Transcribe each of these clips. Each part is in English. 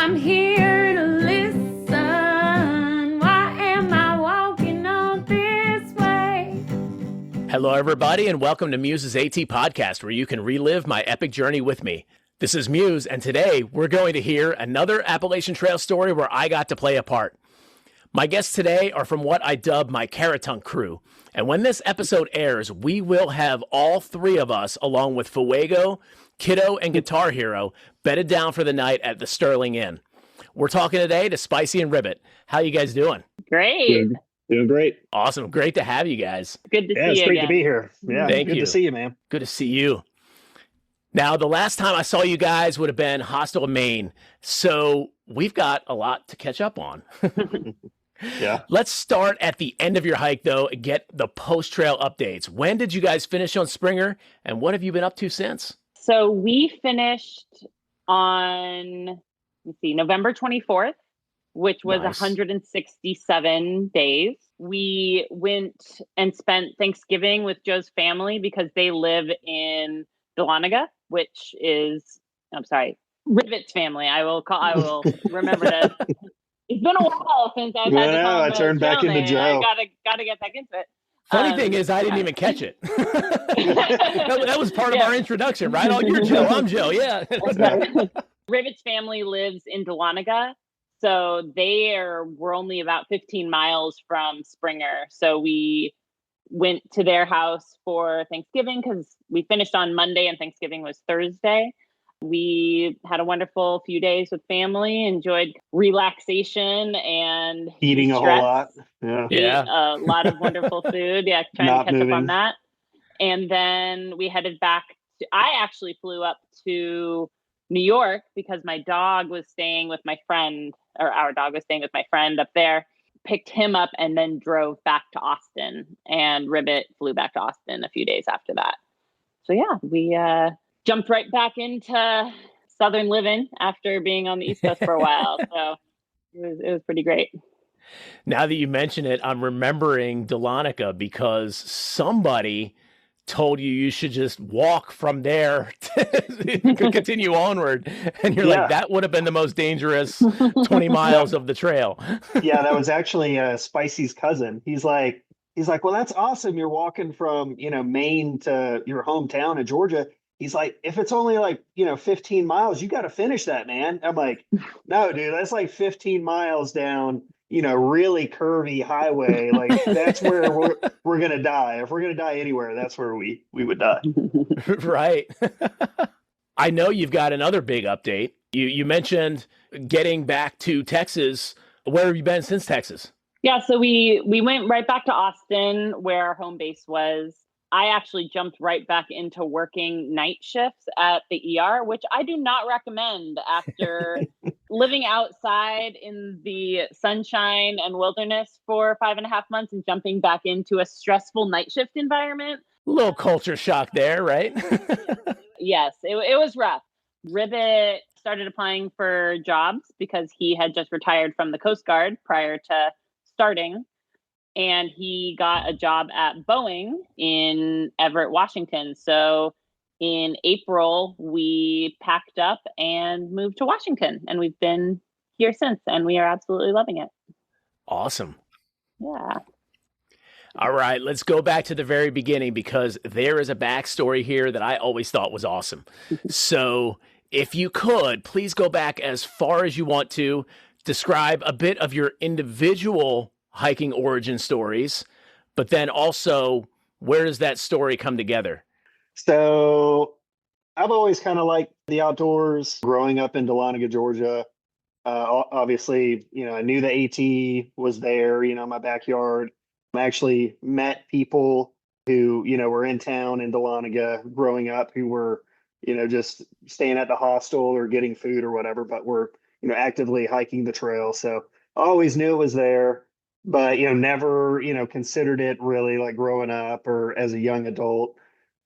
I'm here to listen. Why am I walking on this way? Hello, everybody, and welcome to Muse's AT Podcast, where you can relive my epic journey with me. This is Muse, and today we're going to hear another Appalachian Trail story where I got to play a part. My guests today are from what I dub my Caratunk crew, and when this episode airs, we will have all three of us, along with Fuego, Kiddo, and Guitar Hero, bedded down for the night at the Sterling Inn. We're talking today to Spicy and Ribbit. How you guys doing? Great. Doing great. Awesome. Great to have you guys. Good to see you It's great again. to be here. Yeah, Thank good you. to see you, man. Good to see you. Now, the last time I saw you guys would have been Hostel of Maine, so we've got a lot to catch up on. Yeah. Let's start at the end of your hike, though, and get the post-trail updates. When did you guys finish on Springer, and what have you been up to since? So we finished on, November 24th, which was Nice. 167 days. We went and spent Thanksgiving with Joe's family because they live in Dahlonega, which is, Ribbit's family. I will remember that. It's been a while since I've had to call I turned back into Joe. I gotta get back into it. Funny thing is, I didn't even catch it. that was part of our introduction, right? Oh, you're Joe, I'm Joe, yeah. Ribbit's family lives in Dahlonega, so we're only about 15 miles from Springer. So we went to their house for Thanksgiving because we finished on Monday and Thanksgiving was Thursday. We had a wonderful few days with family, enjoyed relaxation and Eating a whole lot. Yeah. Yeah. A lot of wonderful food. Yeah, trying Not to catch up moving. on that. And then we headed back. I actually flew up to New York because my dog was staying with my friend, or our dog was staying with my friend up there. Picked him up and then drove back to Austin. And Ribbit flew back to Austin a few days after that. So yeah, we jumped right back into Southern living after being on the East Coast for a while. So it was pretty great. Now that you mention it, I'm remembering Dahlonega because somebody told you should just walk from there to continue onward. And you're like, that would have been the most dangerous 20 miles of the trail. Yeah, that was actually Spicy's cousin. He's like, well, that's awesome. You're walking from, Maine to your hometown of Georgia. He's like, if it's only 15 miles, you got to finish that, man. I'm like, no, dude, that's like 15 miles down, really curvy highway. Like that's where we're going to die. If we're going to die anywhere, that's where we would die. Right. I know you've got another big update. You mentioned getting back to Texas. Where have you been since Texas? Yeah, so we went right back to Austin where our home base was. I actually jumped right back into working night shifts at the ER, which I do not recommend after living outside in the sunshine and wilderness for 5.5 months and jumping back into a stressful night shift environment. A little culture shock there, right? Yes, it was rough. Ribbit started applying for jobs because he had just retired from the Coast Guard prior to starting. And he got a job at Boeing in Everett, Washington. So in April, we packed up and moved to Washington. And we've been here since, and we are absolutely loving it. Awesome. Yeah. All right, let's go back to the very beginning because there is a backstory here that I always thought was awesome. So if you could, please go back as far as you want to, describe a bit of your individual hiking origin stories, but then also where does that story come together? So I've always kind of liked the outdoors growing up in Dahlonega, Georgia. Obviously, I knew the AT was there, in my backyard. I actually met people who, were in town in Dahlonega growing up who were, just staying at the hostel or getting food or whatever, but were, actively hiking the trail. So I always knew it was there. But, never, considered it really like growing up or as a young adult.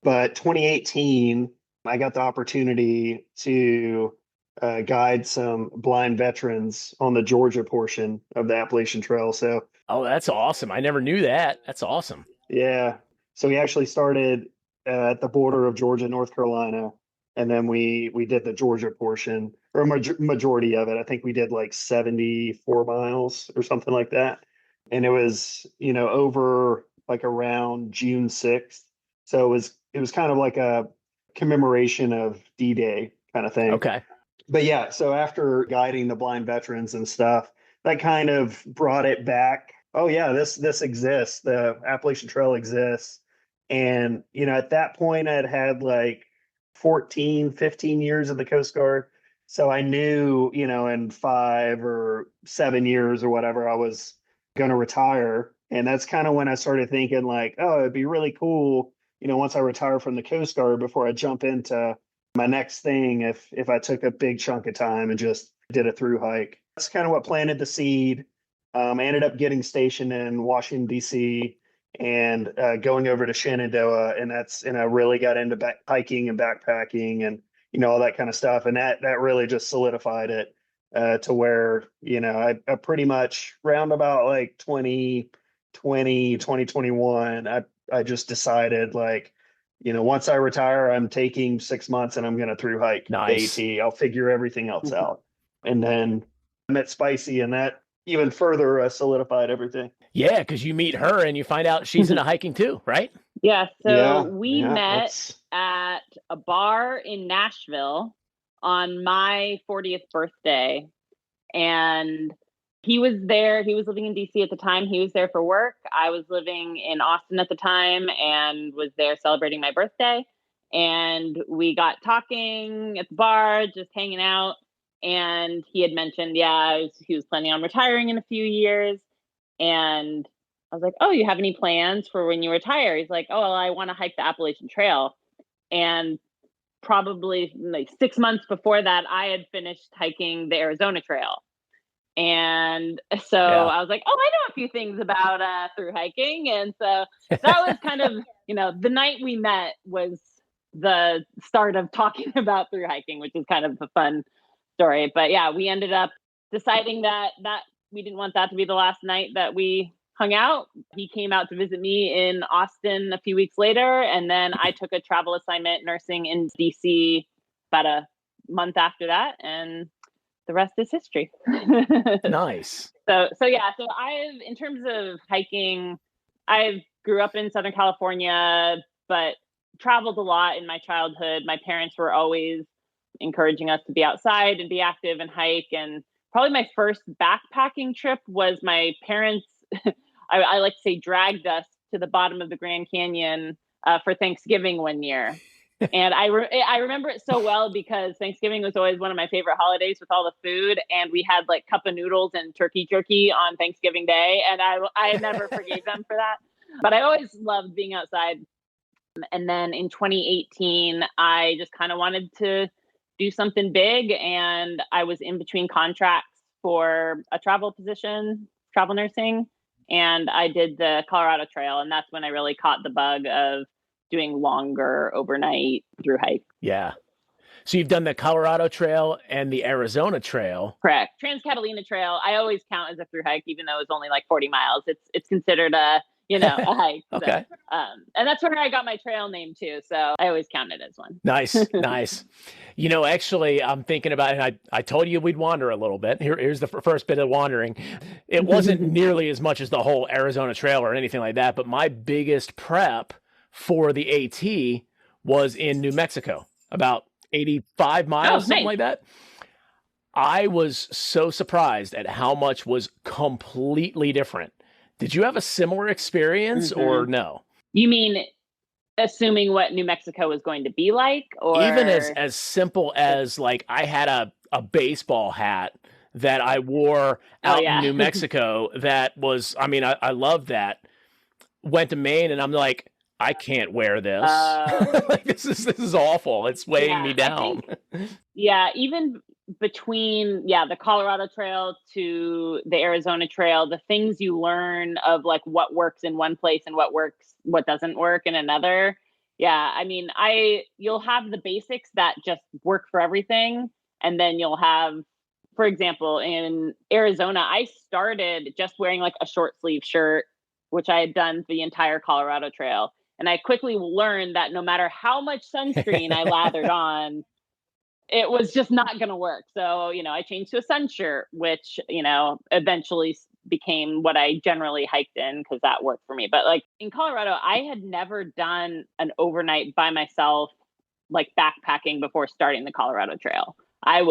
But 2018, I got the opportunity to guide some blind veterans on the Georgia portion of the Appalachian Trail. So, oh, that's awesome. I never knew that. That's awesome. Yeah. So we actually started at the border of Georgia, North Carolina, and then we did the Georgia portion. or majority of it. I think we did like 74 miles or something like that. And it was, over like around June 6th. So it was kind of like a commemoration of D-Day kind of thing. Okay. But yeah, so after guiding the blind veterans and stuff, that kind of brought it back. Oh yeah, this exists. The Appalachian Trail exists. And, at that point I'd had like 14, 15 years in the Coast Guard. So I knew, in 5 or 7 years or whatever, I was going to retire. And that's kind of when I started thinking like, oh, it'd be really cool, once I retire from the Coast Guard before I jump into my next thing, if I took a big chunk of time and just did a through hike. That's kind of what planted the seed. I ended up getting stationed in Washington, D.C., and going over to Shenandoah, and I really got into hiking and backpacking and all that kind of stuff, and that really just solidified it to where I pretty much round about like 2020, 2021, I just decided like, once I retire, I'm taking 6 months and I'm going to through hike Nice. the AT. I'll figure everything else out. And then I met Spicy, and that even further solidified everything. Yeah, because you meet her and you find out she's into hiking too, right? Yeah. So Yeah, we met at a bar in Nashville on my 40th birthday. And he was there. He was living in DC at the time. He was there for work. I was living in Austin at the time and was there celebrating my birthday. And we got talking at the bar, just hanging out. And he had mentioned, he was planning on retiring in a few years. And I was like, oh, you have any plans for when you retire? He's like, oh, well, I want to hike the Appalachian Trail. And probably like 6 months before that, I had finished hiking the Arizona Trail. And so I was like, oh, I know a few things about through hiking. And so that was kind of, the night we met was the start of talking about through hiking, which is kind of a fun story. But yeah, we ended up deciding that we didn't want that to be the last night that we hung out. He came out to visit me in Austin a few weeks later. And then I took a travel assignment nursing in DC about a month after that. And the rest is history. Nice. So in terms of hiking, I grew up in Southern California, but traveled a lot in my childhood. My parents were always encouraging us to be outside and be active and hike. And probably my first backpacking trip was my parents, I like to say, dragged us to the bottom of the Grand Canyon for Thanksgiving one year. And I remember it so well because Thanksgiving was always one of my favorite holidays with all the food. And we had like cup of noodles and turkey jerky on Thanksgiving Day. And I never forgave them for that. But I always loved being outside. And then in 2018, I just kind of wanted to do something big. And I was in between contracts for a travel position, travel nursing. And I did the Colorado Trail. And that's when I really caught the bug of doing longer overnight through hike. Yeah. So you've done the Colorado Trail and the Arizona Trail. Correct. Trans-Catalina Trail, I always count as a through hike, even though it's only like 40 miles. It's considered a hike. Okay. So, and that's where I got my trail name too. So I always count it as one. Nice. Nice. Actually, I'm thinking about it. I told you we'd wander a little bit. Here's the first bit of wandering. It wasn't nearly as much as the whole Arizona Trail or anything like that, but my biggest prep for the AT was in New Mexico, about 85 miles, something like that. I was so surprised at how much was completely different. Did you have a similar experience or no? You mean assuming what New Mexico was going to be like? Or even as simple as like I had a baseball hat that I wore out in New Mexico that was, I love that. Went to Maine and I'm like, I can't wear this. Like this is awful. It's weighing me down. Even between the Colorado Trail to the Arizona Trail, the things you learn of like what works in one place and what doesn't work in another. You'll have the basics that just work for everything, and then you'll have, for example, in Arizona, I started just wearing like a short sleeve shirt, which I had done the entire Colorado Trail. And I quickly learned that no matter how much sunscreen I lathered on, it was just not going to work. So, I changed to a sun shirt, which, eventually became what I generally hiked in because that worked for me. But like in Colorado, I had never done an overnight by myself, like backpacking before starting the Colorado Trail. I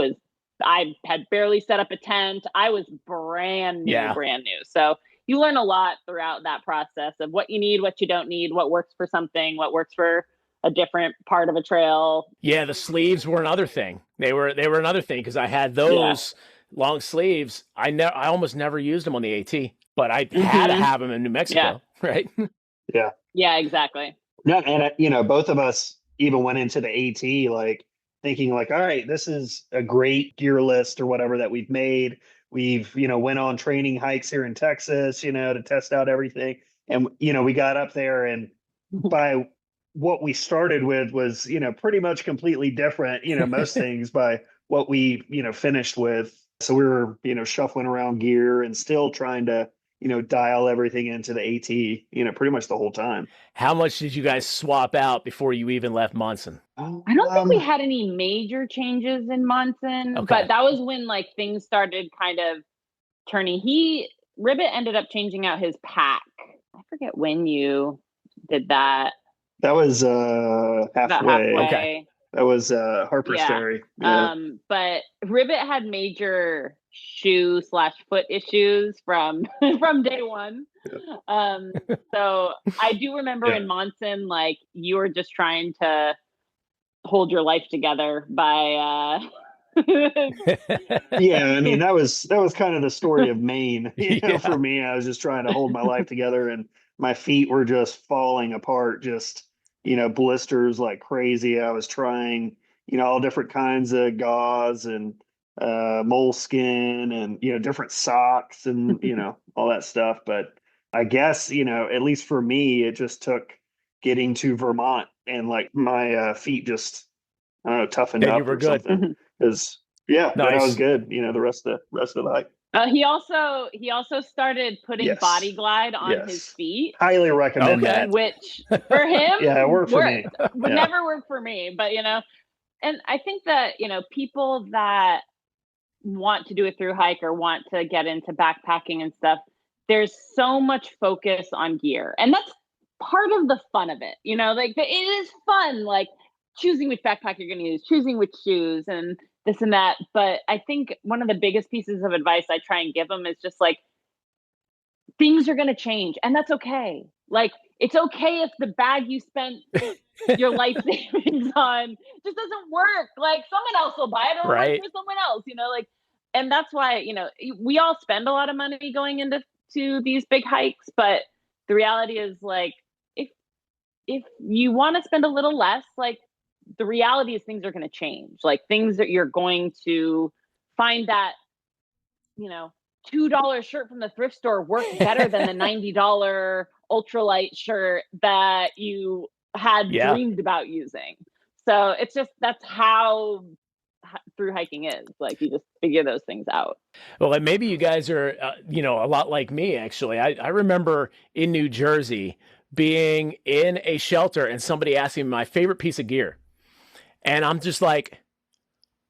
had barely set up a tent. I was brand new. So you learn a lot throughout that process of what you need, what you don't need, what works for something, what works for a different part of a trail. Yeah, the sleeves were another thing. They were another thing because I had those long sleeves. I almost never used them on the AT, but I had to have them in New Mexico, right? Yeah, exactly. No, and both of us even went into the AT like thinking like, all right, this is a great gear list or whatever that we've made. We've went on training hikes here in Texas, to test out everything, and we got up there, and by what we started with was pretty much completely different, most things by what we finished with. So we were shuffling around gear and still trying to dial everything into the AT, pretty much the whole time. How much did you guys swap out before you even left Munson? I don't think we had any major changes in Munson, but that was when like things started kind of turning. Ribbit ended up changing out his pack. I forget when you did that. That was halfway. Okay. That was Harper's Ferry. Yeah. But Ribbit had major shoe/foot issues from day one. Yeah. So I do remember in Munson, like you were just trying to hold your life together by Yeah, I mean that was kind of the story of Maine. For me, I was just trying to hold my life together, and my feet were just falling apart, just blisters like crazy. I was trying all different kinds of gauze and moleskin and different socks and all that stuff. But I guess at least for me, it just took getting to Vermont and like my feet just toughened up or something. Because then I was good. The rest of the hike. He also started putting Body Glide on his feet. Highly recommend that. Which for him, it worked for me. Would never work for me, but and I think that people that want to do a through hike or want to get into backpacking and stuff, there's so much focus on gear, and that's part of the fun of it. Like it is fun, like choosing which backpack you're going to use, choosing which shoes, and this and that. But I think one of the biggest pieces of advice I try and give them is just like, things are going to change, and that's okay. Like, it's okay if the bag you spent your life savings on just doesn't work. Like, someone else will buy it or work for someone else, like, and that's why, we all spend a lot of money going into these big hikes, but the reality is like, if you want to spend a little less, like, the reality is things are going to change. Like, things that you're going to find that, $2 shirt from the thrift store works better than the $90 ultralight shirt that you had dreamed about using. So it's just, that's how through hiking is. Like, you just figure those things out. Well, and maybe you guys are, a lot like me, actually. I remember in New Jersey being in a shelter and somebody asking me my favorite piece of gear. And I'm just like,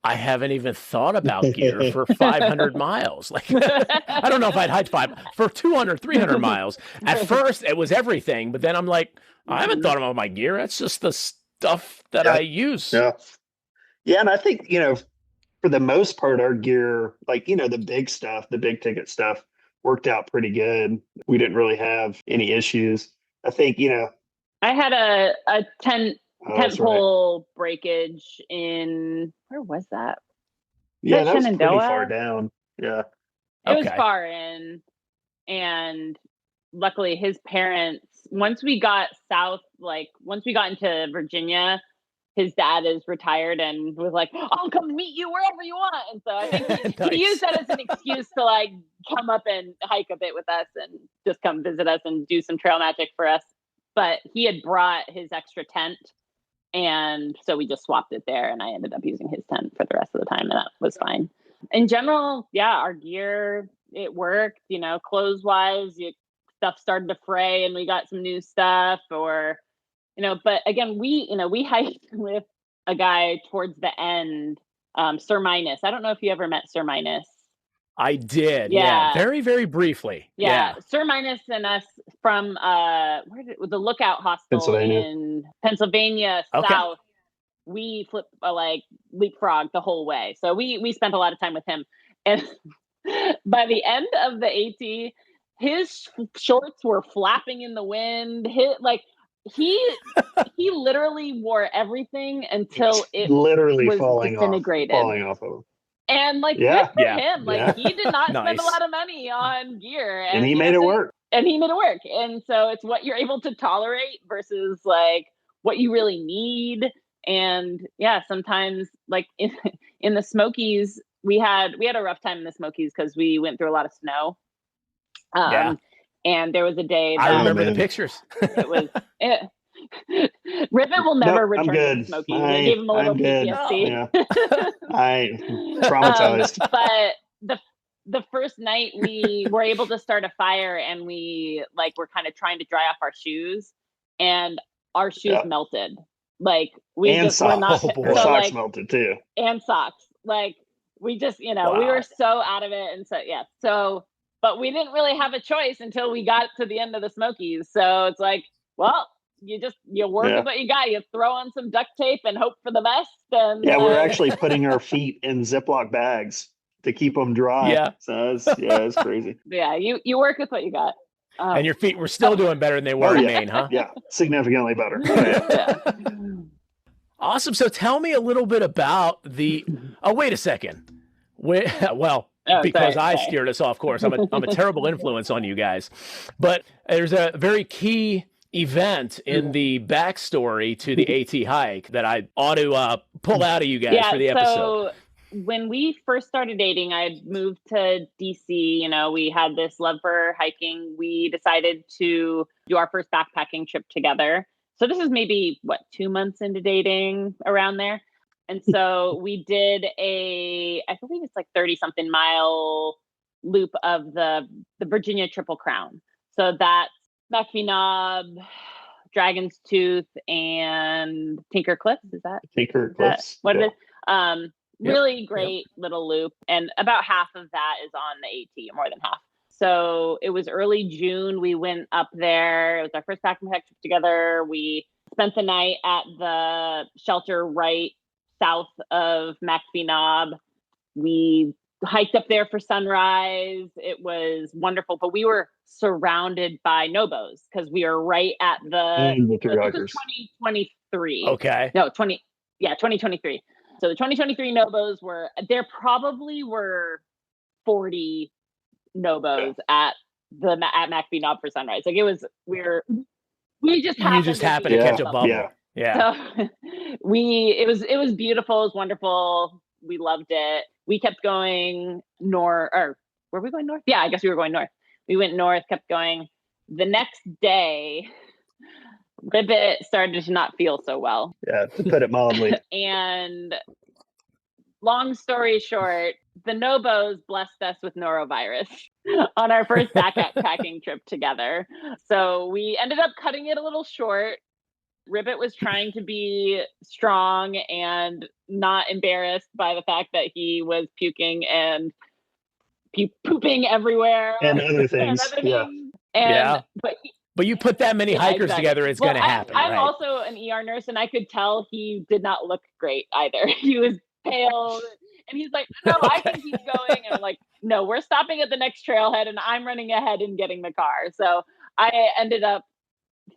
I haven't even thought about gear for 500 miles. Like, I don't know if I'd hike for 200, 300 miles. At first, it was everything. But then I'm like, I haven't thought about my gear. That's just the stuff that I use. Yeah. Yeah. And I think, for the most part, our gear, like, the big stuff, the big ticket stuff worked out pretty good. We didn't really have any issues. I think, I had a tent pole breakage in, where was that? Yeah, that was pretty far down. Yeah. It was far in. And luckily his parents, once we got into Virginia, his dad is retired and was like, I'll come meet you wherever you want. And so I think he used that as an excuse to like come up and hike a bit with us and just come visit us and do some trail magic for us. But he had brought his extra tent. And so we just swapped it there, and I ended up using his tent for the rest of the time, and that was fine. In general, our gear, it worked, clothes wise, stuff started to fray and we got some new stuff, or, but again, we hiked with a guy towards the end Sir Minus. I don't know if you ever met Sir Minus. I did. Yeah. Very, very briefly. Yeah. Sir Minus and us from the Lookout Hostel in Pennsylvania South. We leapfrog the whole way. So we spent a lot of time with him. And by the end of the AT, his shorts were flapping in the wind. He literally wore everything until it literally was falling disintegrated. Falling off of him. And good for him. He did not spend a lot of money on gear. And he made it work. And he made it work. And so it's what you're able to tolerate versus what you really need. And yeah, sometimes in the Smokies, we had a rough time in the Smokies because we went through a lot of snow. And there was a day that I remember the pictures. It was Ribbit will never return to the Smokies. I gave him a little PTSD. Yeah. I traumatized. But the first night we were able to start a fire, and we were kind of trying to dry off our shoes, and our shoes melted. Socks melted too. And socks. We just, we were so out of it. And so, but we didn't really have a choice until we got to the end of the Smokies. So it's you work with what you got. You throw on some duct tape and hope for the best. And we're actually putting our feet in Ziploc bags to keep them dry. Yeah. So it's crazy. Yeah. You work with what you got. And your feet were still doing better than they were in Maine, huh? Yeah, significantly better. Awesome. So tell me a little bit about the. Oh, wait a second. Because I steered us off course. I'm a terrible influence on you guys. But there's a very key event in the backstory to the AT hike that I ought to pull out of you guys for the episode. When we first started dating, I had moved to DC. We had this love for hiking. We decided to do our first backpacking trip together. So this is maybe 2 months into dating, around there. And so we did I believe it's 30 something mile loop of the Virginia Triple Crown. So that's McPhee Knob, Dragon's Tooth, and Tinker Cliffs. Is that Tinker Cliffs? What it is? Really great little loop. And about half of that is on the AT, more than half. So it was early June. We went up there. It was our first backpack trip together. We spent the night at the shelter right south of McPhee Knob. We hiked up there for sunrise. It was wonderful, but we were surrounded by nobos because we are right at this is 2023. Okay. No, 2023. So the 2023 nobos there probably were 40 nobos at McPhee Knob for sunrise. We just happened to catch a bubble. Yeah. So it was beautiful. It was wonderful. We loved it. We kept going north, or were we going north? Yeah, I guess we were going north. We went north, kept going. The next day, Ribbit started to not feel so well. Yeah, to put it mildly. And long story short, the Nobos blessed us with norovirus on our first backpacking trip together. So we ended up cutting it a little short. Ribbit was trying to be strong and not embarrassed by the fact that he was puking and pooping everywhere. And other things. But you put that many hikers together, it's going to happen. I'm also an ER nurse, and I could tell he did not look great either. He was pale, and he's like, no, I can keep going. And I'm like, no, we're stopping at the next trailhead, and I'm running ahead and getting the car. So I ended up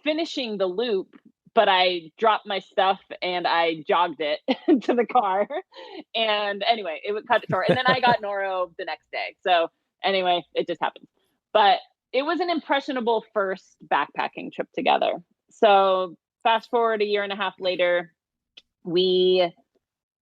finishing the loop, but I dropped my stuff and I jogged it to the car. And anyway, it would cut it short. And then I got noro the next day. So anyway, it just happened. But it was an impressionable first backpacking trip together. So fast forward a year and a half later, we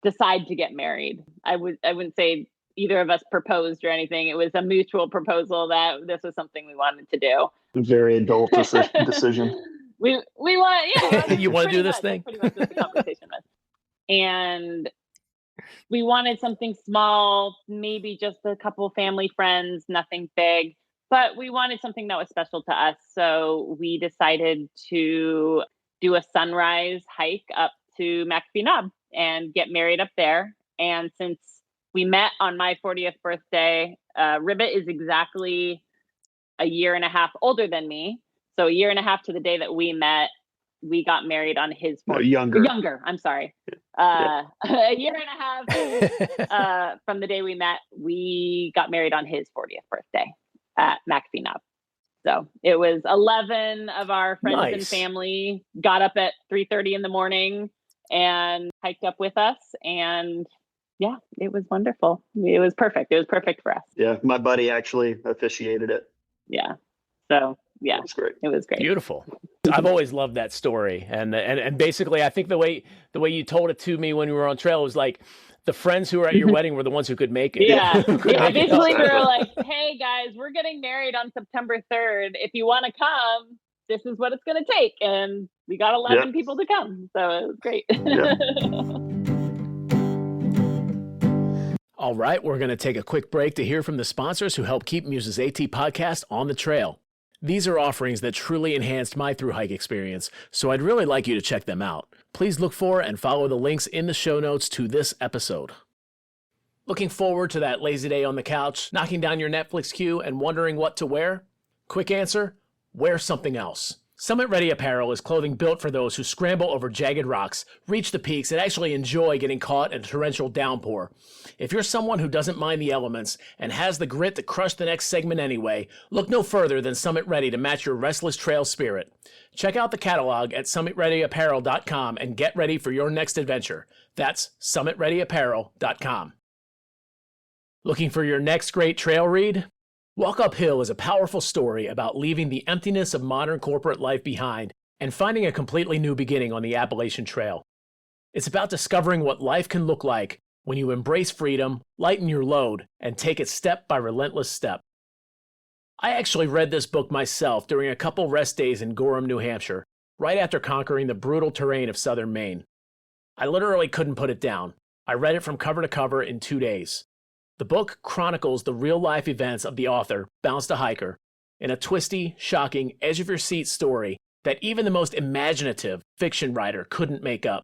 decide to get married. I wouldn't say either of us proposed or anything. It was a mutual proposal that this was something we wanted to do. Very adult decision. We want, you want to do this thing? Pretty much the conversation was. And we wanted something small, maybe just a couple family friends, nothing big, but we wanted something that was special to us. So we decided to do a sunrise hike up to McPhee Knob and get married up there. And since we met on my 40th birthday, Ribbit is exactly a year and a half older than me. So a year and a half to the day that we met, we got married on his 40th. Younger, I'm sorry. A year and a half from the day we met, we got married on his 40th birthday at McAfee Knob. So it was 11 of our friends and family got up at 3:30 in the morning and hiked up with us. And yeah, it was wonderful. It was perfect. It was perfect for us. Yeah, my buddy actually officiated it. Yeah. So yeah, it was great. It was great. Beautiful. I've always loved that story, and basically, I think the way you told it to me when we were on trail was like the friends who were at your wedding were the ones who could make it. Yeah. Basically, we were like, "Hey guys, we're getting married on September 3rd. If you want to come, this is what it's going to take." And we got 11 people to come, so it was great. All right, we're going to take a quick break to hear from the sponsors who help keep Muse's AT podcast on the trail. These are offerings that truly enhanced my thru hike experience, so I'd really like you to check them out. Please look for and follow the links in the show notes to this episode. Looking forward to that lazy day on the couch, knocking down your Netflix queue and wondering what to wear? Quick answer, wear something else. Summit Ready Apparel is clothing built for those who scramble over jagged rocks, reach the peaks, and actually enjoy getting caught in a torrential downpour. If you're someone who doesn't mind the elements and has the grit to crush the next segment anyway, look no further than Summit Ready to match your restless trail spirit. Check out the catalog at summitreadyapparel.com and get ready for your next adventure. That's summitreadyapparel.com. Looking for your next great trail read? Walk Uphill is a powerful story about leaving the emptiness of modern corporate life behind and finding a completely new beginning on the Appalachian Trail. It's about discovering what life can look like when you embrace freedom, lighten your load, and take it step by relentless step. I actually read this book myself during a couple rest days in Gorham, New Hampshire, right after conquering the brutal terrain of southern Maine. I literally couldn't put it down. I read it from cover to cover in 2 days. The book chronicles the real-life events of the author, Bounce the Hiker, in a twisty, shocking, edge-of-your-seat story that even the most imaginative fiction writer couldn't make up.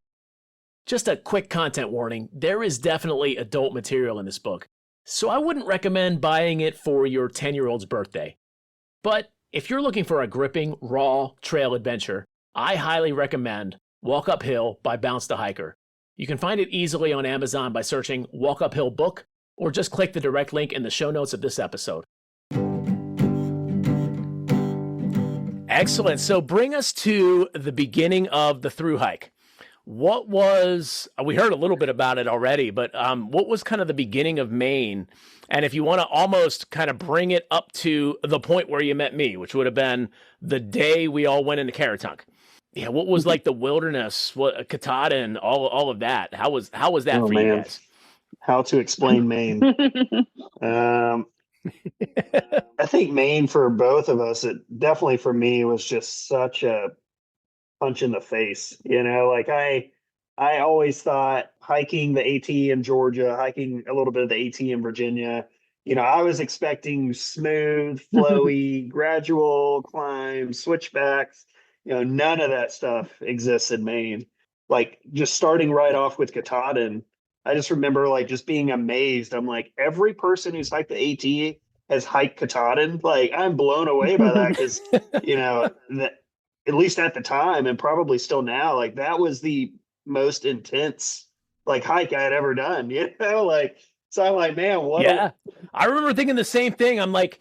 Just a quick content warning, there is definitely adult material in this book, so I wouldn't recommend buying it for your 10-year-old's birthday. But if you're looking for a gripping, raw trail adventure, I highly recommend Walk Uphill by Bounce the Hiker. You can find it easily on Amazon by searching Walk Uphill Book, or just click the direct link in the show notes of this episode. Excellent. So bring us to the beginning of the thru hike. What was, we heard a little bit about it already, but what was kind of the beginning of Maine? And if you want to almost kind of bring it up to the point where you met me, which would have been the day we all went into Caratunk. Yeah, what was like the wilderness, Katahdin, all of that? How was that for you guys? How to explain Maine. I think Maine for both of us, it definitely for me was just such a punch in the face. You know, like I always thought hiking the AT in Georgia, hiking a little bit of the AT in Virginia, you know, I was expecting smooth, flowy, gradual climbs, switchbacks. You know, none of that stuff exists in Maine. Like just starting right off with Katahdin, I just remember like just being amazed. I'm like, every person who's hiked the AT has hiked Katahdin. Like I'm blown away by that because, you know, that at least at the time and probably still now, like that was the most intense like hike I had ever done, you know, like, so I'm like, man, what? Yeah. I remember thinking the same thing. I'm like,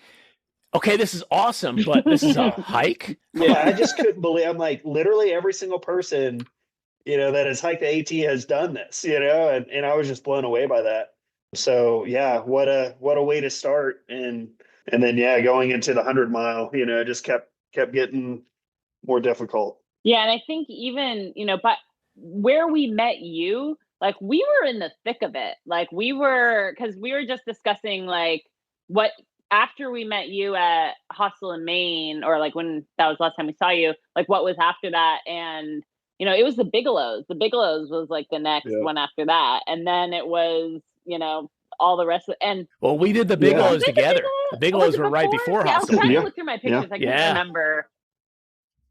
okay, this is awesome, but this is a hike. Yeah. I just couldn't believe, I'm like, literally every single person, you know, that has hiked the AT has done this, you know, and I was just blown away by that. So yeah, what a way to start. And then, yeah, going into the 100-mile, you know, just kept getting more difficult. Yeah. And I think even, you know, but where we met you, like we were in the thick of it. Like we were, cause we were just discussing like what, after we met you at Hostel in Maine, or like when that was the last time we saw you, like what was after that. And, you know, it was the Bigelows. The Bigelows was like the next one after that. And then it was, you know, all the rest of and well, we did the Bigelows together. The Bigelows were right before I was Hostel. trying to look through my pictures. I can't remember.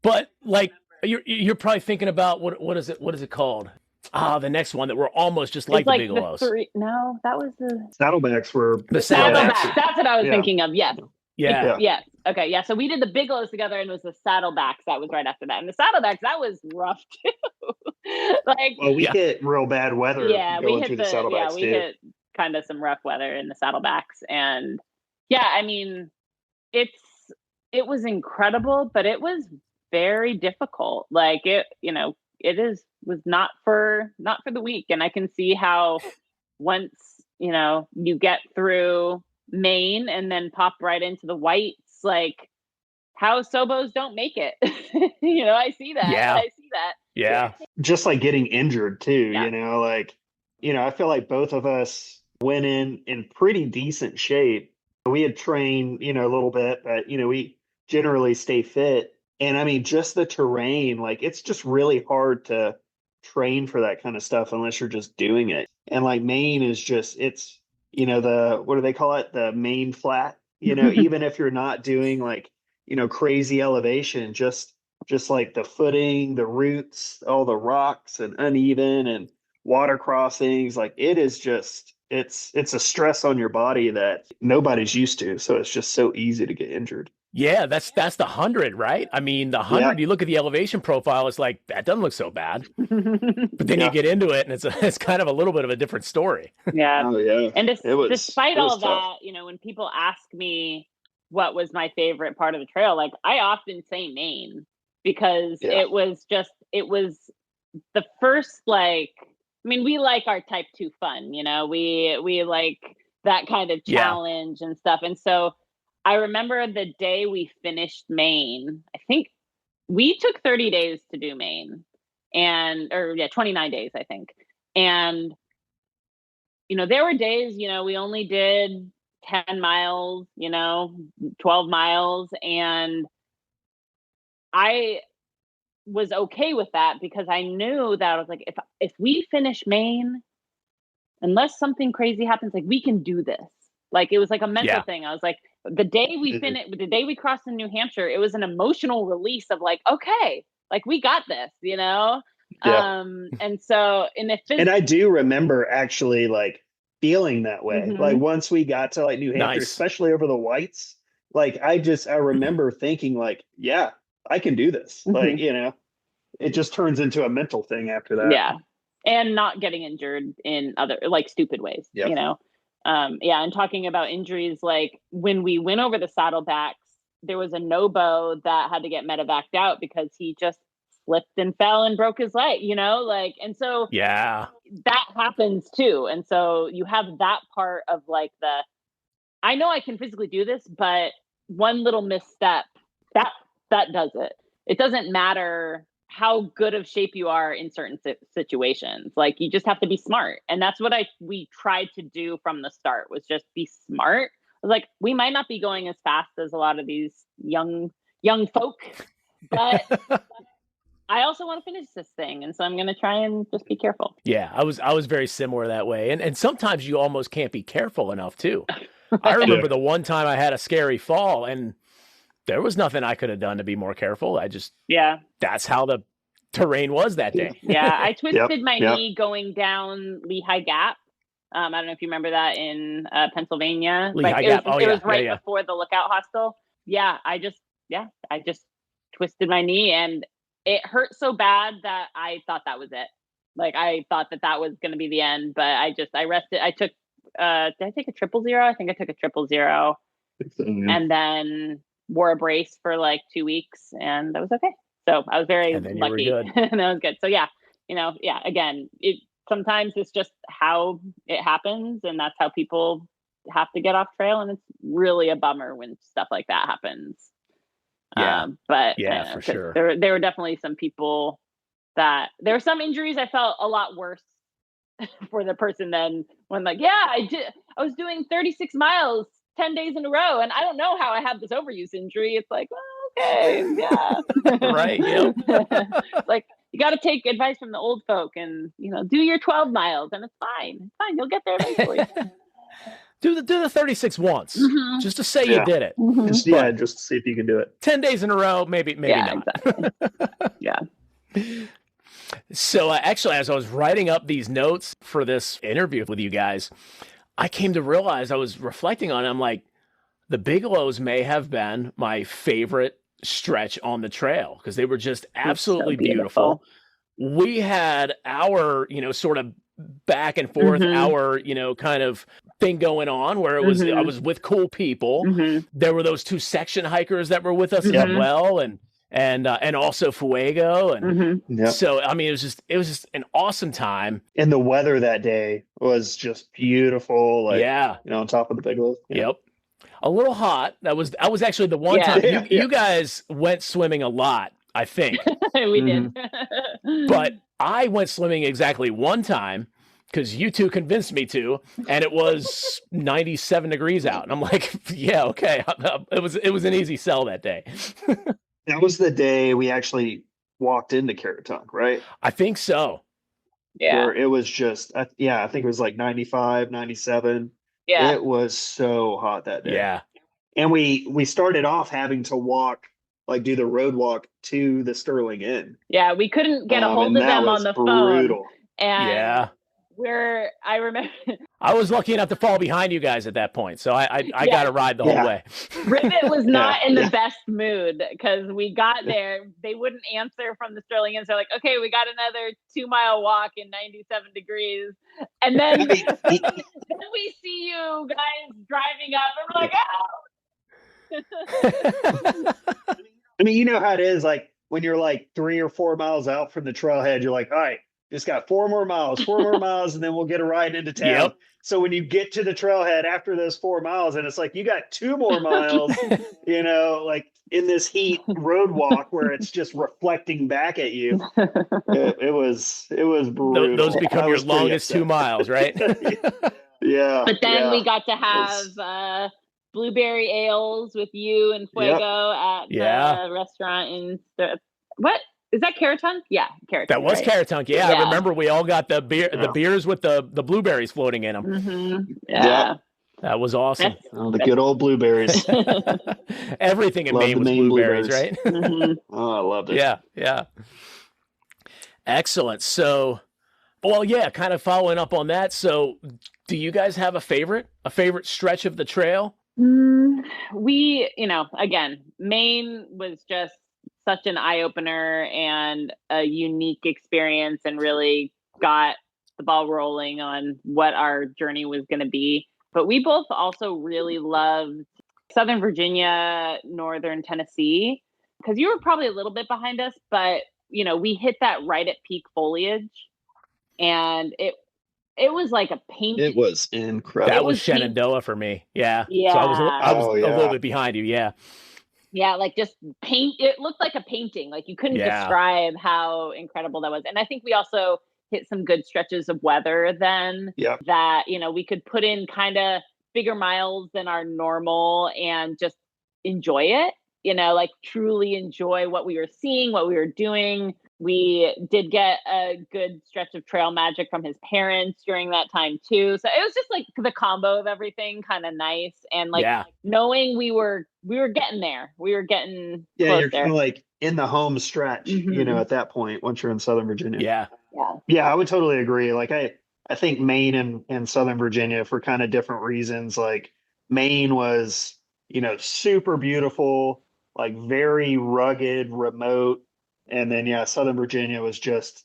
But like you're probably thinking about what is it called? the next one that were almost just like It's the like Bigelows. No, that was the Saddlebacks were The Saddlebacks. That's what I was Yeah. thinking of. Yes. Yeah. Yes. Okay. Yeah. So we did the Bigelows together, and it was the Saddlebacks that was right after that. And the Saddlebacks, that was rough too. Like, Well, we hit real bad weather yeah, we going hit through the Saddlebacks we too. hit kind of some rough weather in the Saddlebacks, and yeah, I mean, it was incredible, but it was very difficult. Like was not for the weak, and I can see how once you get through Maine and then pop right into the whites, like how Sobos don't make it. I see that. Yeah. I see that. Yeah. Just like getting injured too, Yeah. I feel like both of us went in pretty decent shape. We had trained, a little bit, but we generally stay fit. And I mean, just the terrain, like it's just really hard to train for that kind of stuff unless you're just doing it. And like Maine is just, it's, what do they call it? The Maine flat, even if you're not doing like, crazy elevation, just like the footing, the roots, all the rocks and uneven and water crossings, like it is just, it's a stress on your body that nobody's used to. So it's just so easy to get injured. Yeah, that's the 100, right? I mean, the 100, You look at the elevation profile, it's like, that doesn't look so bad. But then you get into it, and it's kind of a little bit of a different story. Yeah. Oh, yeah. And despite all tough. that, when people ask me what was my favorite part of the trail, like I often say Maine, because it was the first, like, I mean, we like our type 2 fun, we like that kind of challenge and stuff. And so I remember the day we finished Maine, I think we took 30 days to do Maine 29 days, I think. And, there were days, we only did 10 miles, 12 miles. And I was okay with that because I knew that I was like, if we finish Maine, unless something crazy happens, like we can do this. Like it was like a mental thing. I was like, the day we crossed in New Hampshire, it was an emotional release of like, okay, like we got this, Yeah. And so and I do remember actually like feeling that way. Mm-hmm. Like once we got to like New Hampshire, especially over the whites, like I remember thinking like, yeah, I can do this. Like, it just turns into a mental thing after that. Yeah. And not getting injured in other like stupid ways, and talking about injuries, like when we went over the Saddlebacks, there was a Nobo that had to get medevaced out because he just slipped and fell and broke his leg, and so that happens too. And so you have that part of like I know I can physically do this, but one little misstep that does it. It doesn't matter how good of shape you are in certain situations. Like you just have to be smart. And that's what we tried to do from the start, was just be smart. I was like, we might not be going as fast as a lot of these young folk, but I also want to finish this thing. And so I'm going to try and just be careful. Yeah, I was very similar that way. And sometimes you almost can't be careful enough too. I remember the one time I had a scary fall, and there was nothing I could have done to be more careful. That's how the terrain was that day. Yeah, I twisted my knee going down Lehigh Gap. I don't know if you remember that in Pennsylvania. Lehigh Gap. It was right before the Lookout Hostel. Yeah, I just twisted my knee, and it hurt so bad that I thought that was it. Like I thought that was going to be the end, but I rested. I took, did I take a 000? I think I took a 000, and then wore a brace for like 2 weeks, and that was okay. So I was very lucky, and that was good. So again, sometimes it's just how it happens, and that's how people have to get off trail, and it's really a bummer when stuff like that happens. For sure. There were definitely some people that there were some injuries I felt a lot worse for the person than when like, I was doing 36 miles 10 days in a row, and I don't know how I have this overuse injury. It's like, well, okay, yeah. Right. Yep. Like you got to take advice from the old folk and, do your 12 miles and it's fine. It's fine. You'll get there eventually. Do the 36 once, just to say you did it. Mm-hmm. Just to see if you can do it. 10 days in a row, maybe not. Exactly. Yeah. So actually, as I was writing up these notes for this interview with you guys, I came to realize I was reflecting on it. I'm like, the Bigelows may have been my favorite stretch on the trail because they were just absolutely beautiful. We had our, sort of back and forth, our, kind of thing going on where it was, I was with cool people. There were those 2 section hikers that were with us as well. And also Fuego. And so, I mean, it was just an awesome time. And the weather that day was just beautiful. Like, on top of the Bigelows. Yep. A little hot. That was actually the one time you guys went swimming a lot, I think. We did. But I went swimming exactly one time because you 2 convinced me to, and it was 97 degrees out. And I'm like, yeah, okay. It was an easy sell that day. That was the day we actually walked into Caratunk, right? I think so. Yeah. Where it was just, I think it was like 95, 97. Yeah. It was so hot that day. Yeah. And we started off having to walk, like do the road walk to the Sterling Inn. Yeah, we couldn't get a hold of them on the brutal. phone. And I remember I was lucky enough to fall behind you guys at that point. So I got a ride the whole way. Ribbit was not in the best mood because we got there. They wouldn't answer from the Sterling Inn. So like, okay, we got another 2-mile walk in 97 degrees. And then, then we see you guys driving up and we're like, oh. I mean, you know how it is. Like when you're like 3 or 4 miles out from the trailhead, you're like, all right, just got 4 more miles, and then we'll get a ride into town. Yep. So when you get to the trailhead after those 4 miles, and it's like you got 2 more miles, like in this heat road walk where it's just reflecting back at you. It was brutal. Those become your longest 2 miles, right? Yeah. But then we got to have blueberry ales with you and Fuego at the restaurant in what? Is that Caratunk? Yeah, Caratunk. That was Caratunk. Yeah, I remember we all got the beers with the blueberries floating in them. Yeah. That was awesome. The good old blueberries. Everything in Maine was blueberries, right? Oh, I loved it. Yeah. Excellent. So, kind of following up on that. So, do you guys have a favorite stretch of the trail? We, again, Maine was just such an eye-opener and a unique experience and really got the ball rolling on what our journey was going to be. But we both also really loved Southern Virginia, Northern Tennessee, because you were probably a little bit behind us, but, we hit that right at peak foliage. And it was like a paint. It was incredible. That was Shenandoah for me. Yeah. Yeah. So I was a little bit behind you. Yeah. Yeah, like just paint. It looked like a painting. Like you couldn't describe how incredible that was. And I think we also hit some good stretches of weather then that, we could put in kind of bigger miles than our normal and just enjoy it, like truly enjoy what we were seeing, what we were doing. We did get a good stretch of trail magic from his parents during that time too. So it was just like the combo of everything kind of nice. And knowing we were getting there, we were getting close you're kind of like in the home stretch, at that point, once you're in Southern Virginia. Yeah, I would totally agree. Like I think Maine and Southern Virginia for kind of different reasons. Like Maine was, super beautiful, like very rugged, remote. And then, Southern Virginia was just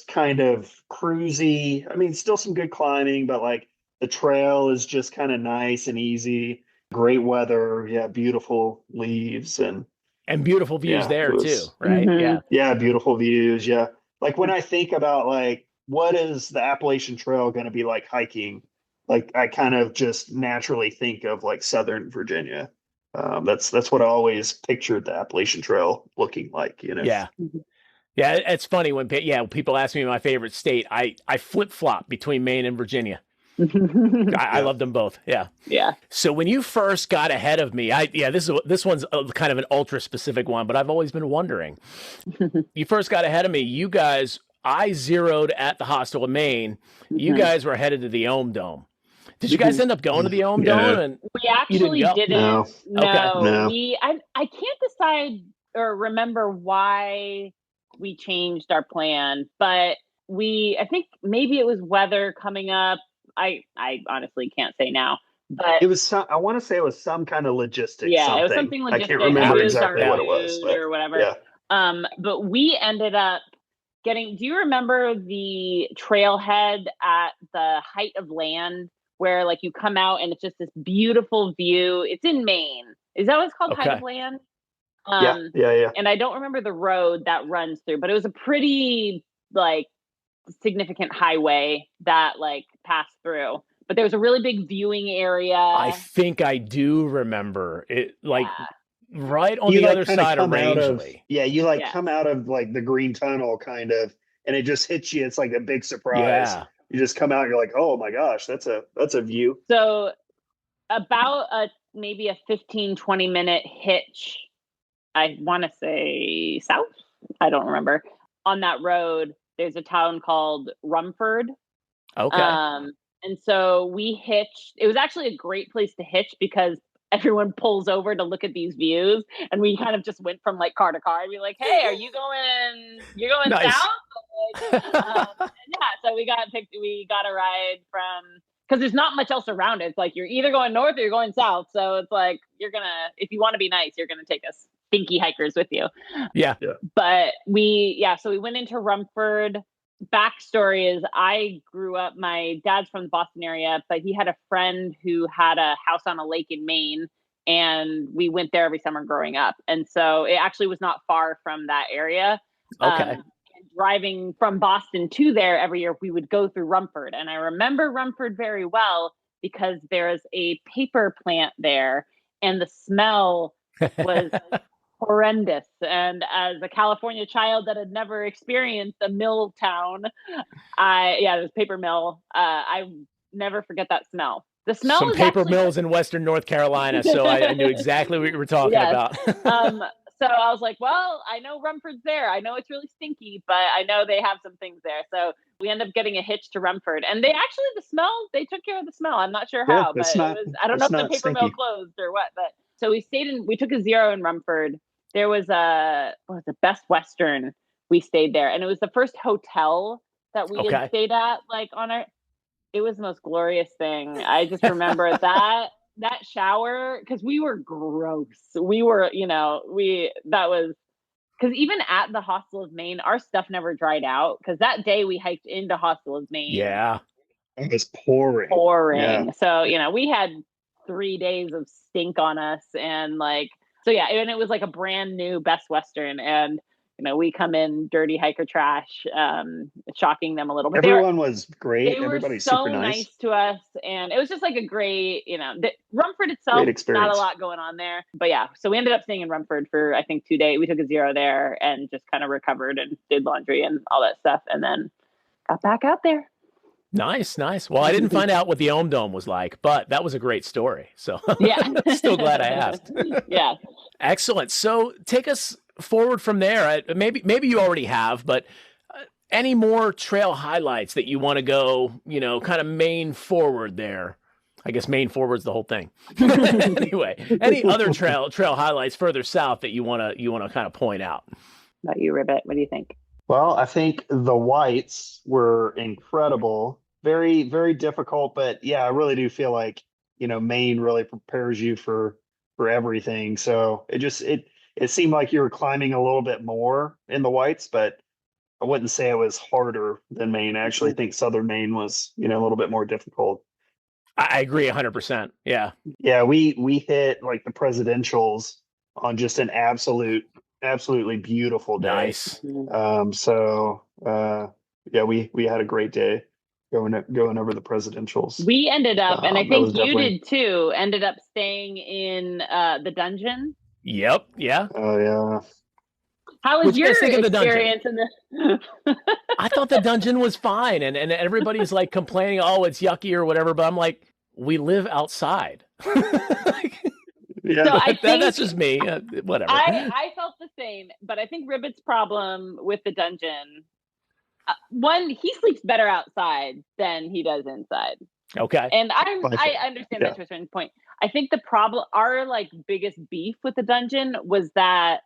kind of cruisy. I mean, still some good climbing, but like the trail is just kind of nice and easy. Great weather. Yeah. Beautiful leaves and beautiful views there too. Right. Yeah. Beautiful views. Yeah. Like when I think about like, what is the Appalachian Trail going to be like hiking? Like I kind of just naturally think of like Southern Virginia. That's what I always pictured the Appalachian Trail looking like, Yeah. Yeah. It's funny when people ask me my favorite state, I flip-flop between Maine and Virginia. I love them both. Yeah. Yeah. So when you first got ahead of me, this one's kind of an ultra specific one, but I've always been wondering. You first got ahead of me, you guys, I zeroed at the Hostel of Maine. You guys were headed to the Ohm Dome. Did you guys end up going to the Ohm Dome? And we actually didn't. No. No. I can't decide or remember why we changed our plan, but I think maybe it was weather coming up. I honestly can't say now, but It was I want to say it was some kind of logistics yeah, it was something. something I can't logistic. remember Maybe it was our exactly what it was, food but or whatever. yeah. But we ended up do you remember the trailhead at the Height of Land where like you come out and it's just this beautiful view? It's in Maine. Is that what it's called? Height of Land? Yeah. And I don't remember the road that runs through, but it was a pretty like significant highway that like passed through. But there was a really big viewing area. I think I do remember it, like right on the like other side of Rangeley. You like come out of like the green tunnel kind of, and it just hits you. It's like a big surprise. Yeah. You just come out and you're like, oh my gosh, that's a view. So about maybe a 15-20 minute hitch, I want to say south, I don't remember, on that road there's a town called Rumford. Okay. And so we hitched. It was actually a great place to hitch because everyone pulls over to look at these views, and we kind of just went from like car to car and be like, hey, are you going, you're going Nice. south? Yeah, so we got a ride from, because there's not much else around it. It's like you're either going north or you're going south. So it's like if you want to be nice, you're gonna take us stinky hikers with you. Yeah. But so we went into Rumford. Backstory is I grew up, my dad's from the Boston area, but he had a friend who had a house on a lake in Maine, and we went there every summer growing up. And so it actually was not far from that area. Okay. And driving from Boston to there every year, we would go through Rumford. And I remember Rumford very well because there's a paper plant there, and the smell was horrendous. And as a California child that had never experienced a mill town, it was paper mill. I never forget that smell. The smell. Some paper mills in Western North Carolina, so I knew exactly what you were talking about. So I was like, well, I know Rumford's there. I know it's really stinky, but I know they have some things there. So we ended up getting a hitch to Rumford, and they took care of the smell. I'm not sure how, but I don't know if the paper mill closed or what, but so we took a zero in Rumford. There was a Best Western. We stayed there, and it was the first hotel that we had stayed at. Like it was the most glorious thing. I just remember that shower, because we were gross. We were, because even at the Hostel of Maine, our stuff never dried out. Because that day we hiked into Hostel of Maine. Yeah, it was pouring. Yeah. So we had 3 days of stink on us, and like. So yeah, and it was like a brand new Best Western, and we come in dirty hiker trash, shocking them a little bit. Everyone was great. Everybody's so super nice to us, and it was just like a great, Rumford itself, not a lot going on there, but yeah. So we ended up staying in Rumford for I think 2 days. We took a zero there and just kind of recovered and did laundry and all that stuff, and then got back out there. Nice. Well, I didn't find out what the Ohm Dome was like, but that was a great story. So yeah, still glad I asked. Yeah. Excellent. So take us forward from there. Maybe you already have, but any more trail highlights that you want to go, kind of Maine forward there? I guess Maine forward's the whole thing. Anyway, any other trail highlights further south that you want to kind of point out? How about you, Ribbit? What do you think? Well, I think the whites were incredible. Very, very difficult, but yeah, I really do feel like, Maine really prepares you for everything. So it seemed like you were climbing a little bit more in the whites, but I wouldn't say it was harder than Maine. I actually think Southern Maine was, a little bit more difficult. I agree 100%. Yeah. Yeah. We hit like the presidentials on just an absolutely beautiful day. Nice. We had a great day going over the presidentials. We ended up, and I think you did too, ended up staying in the dungeon. Yep. Yeah. Oh yeah. How was your experience in the I thought the dungeon was fine, and everybody's like complaining, oh, it's yucky or whatever, but I'm like, we live outside. Yeah, so I think that's just me. Whatever. I felt the same, but I think Ribbit's problem with the dungeon, one, he sleeps better outside than he does inside. Okay. And I understand that to a certain point. I think the problem, our like biggest beef with the dungeon was that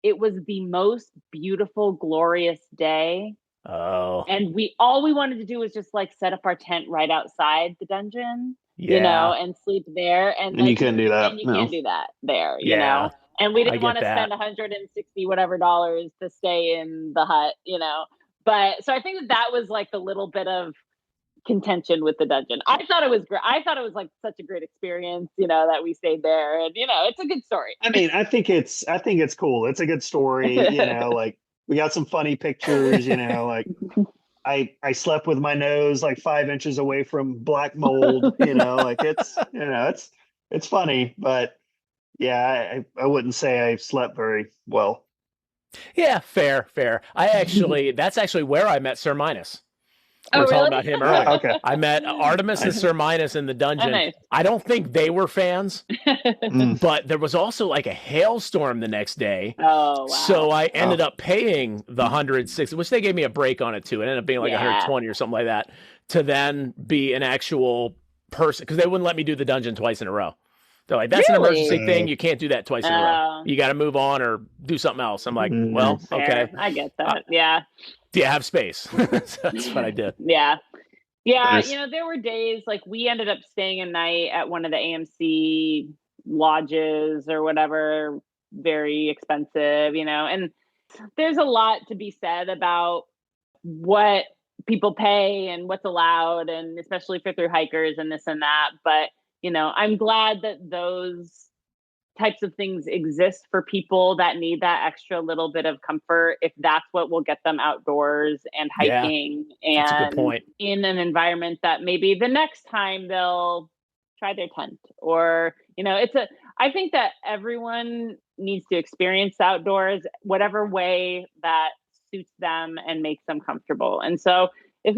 it was the most beautiful, glorious day. Oh, And all we wanted to do was just like set up our tent right outside the dungeon, yeah. and sleep there. And And you like couldn't do that. and you No. can't do that there, Yeah, And we I didn't get want to that. spend 160 whatever dollars to stay in the hut, But so I think that was like the little bit of contention with the dungeon. I thought it was great. I thought it was like such a great experience, that we stayed there, and it's a good story. I mean, I think it's cool. It's a good story, like we got some funny pictures, like I slept with my nose like 5 inches away from black mold, like it's funny, but yeah, I wouldn't say I slept very well. Yeah, fair. That's actually where I met Sir Minus. We Oh, were talking really? about him earlier. Okay. I met Artemis and Sir Minus in the dungeon. Oh, nice. I don't think they were fans, Mm. but there was also like a hailstorm the next day. Oh, wow. So I ended up paying the 160, which they gave me a break on it too. It ended up being like 120 or something like that, to then be an actual person, because they wouldn't let me do the dungeon twice in a row. They're like, that's an Really? emergency thing. You can't do that twice in a row. You got to move on or do something else. I'm like, well, Fair. okay. I get that. Yeah. Do you have space? So that's what I did. Yeah. Yeah. Nice. There were days like we ended up staying a night at one of the AMC lodges or whatever, very expensive, and there's a lot to be said about what people pay and what's allowed, and especially for through hikers and this and that. But, I'm glad that those types of things exist for people that need that extra little bit of comfort, if that's what will get them outdoors and hiking, that's a good and point. in an environment that maybe the next time they'll try their tent, or I think that everyone needs to experience outdoors whatever way that suits them and makes them comfortable. And so if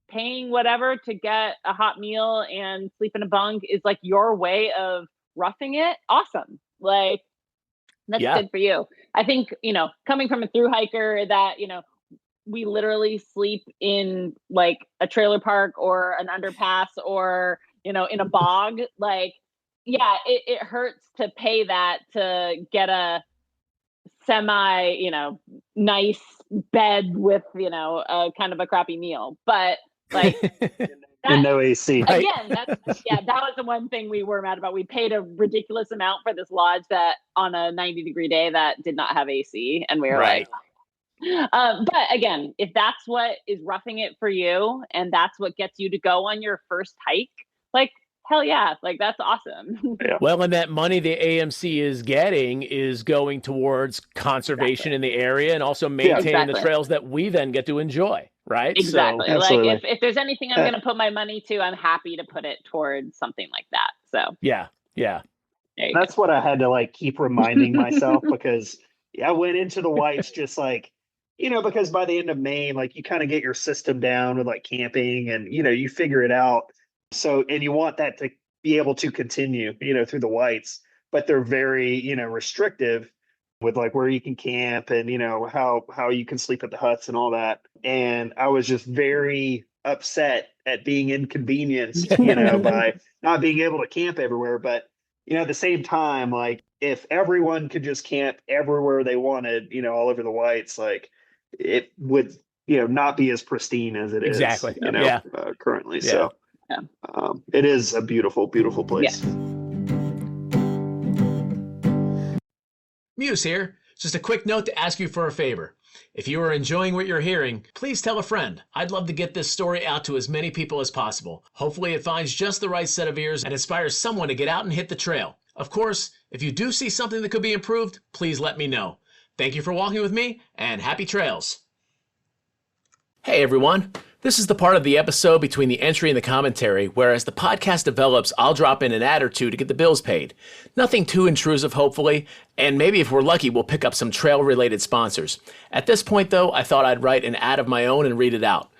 paying whatever to get a hot meal and sleep in a bunk is like your way of roughing it, awesome. Like, that's good for you. I think, coming from a thru hiker that, we literally sleep in like a trailer park or an underpass or, in a bog, like, yeah, it hurts to pay that to get a semi, nice bed with, a kind of a crappy meal. But like, and no AC. Right. Again, that was the one thing we were mad about. We paid a ridiculous amount for this lodge that on a 90-degree day that did not have AC, and we were like, but again, if that's what is roughing it for you and that's what gets you to go on your first hike, like, hell yeah, like that's awesome. Yeah. Well, and that money the AMC is getting is going towards conservation in the area and also maintaining the trails that we then get to enjoy. Right. Exactly. So, like if there's anything I'm going to put my money to, I'm happy to put it towards something like that. So yeah. That's what I had to like keep reminding myself, because I went into the whites just like, because by the end of Maine, like you kind of get your system down with like camping and, you figure it out. So, and you want that to be able to continue, through the whites, but they're very, restrictive with like where you can camp and, how you can sleep at the huts and all that. And I was just very upset at being inconvenienced, by not being able to camp everywhere. But, at the same time, like if everyone could just camp everywhere they wanted, all over the whites, like it would, not be as pristine as it is, currently. Yeah. So it is a beautiful, beautiful place. Yeah. Muse here. Just a quick note to ask you for a favor. If you are enjoying what you're hearing, please tell a friend. I'd love to get this story out to as many people as possible. Hopefully it finds just the right set of ears and inspires someone to get out and hit the trail. Of course, if you do see something that could be improved, please let me know. Thank you for walking with me, and happy trails. Hey everyone. This is the part of the episode between the entry and the commentary, where as the podcast develops, I'll drop in an ad or two to get the bills paid. Nothing too intrusive, hopefully, and maybe if we're lucky, we'll pick up some trail-related sponsors. At this point, though, I thought I'd write an ad of my own and read it out.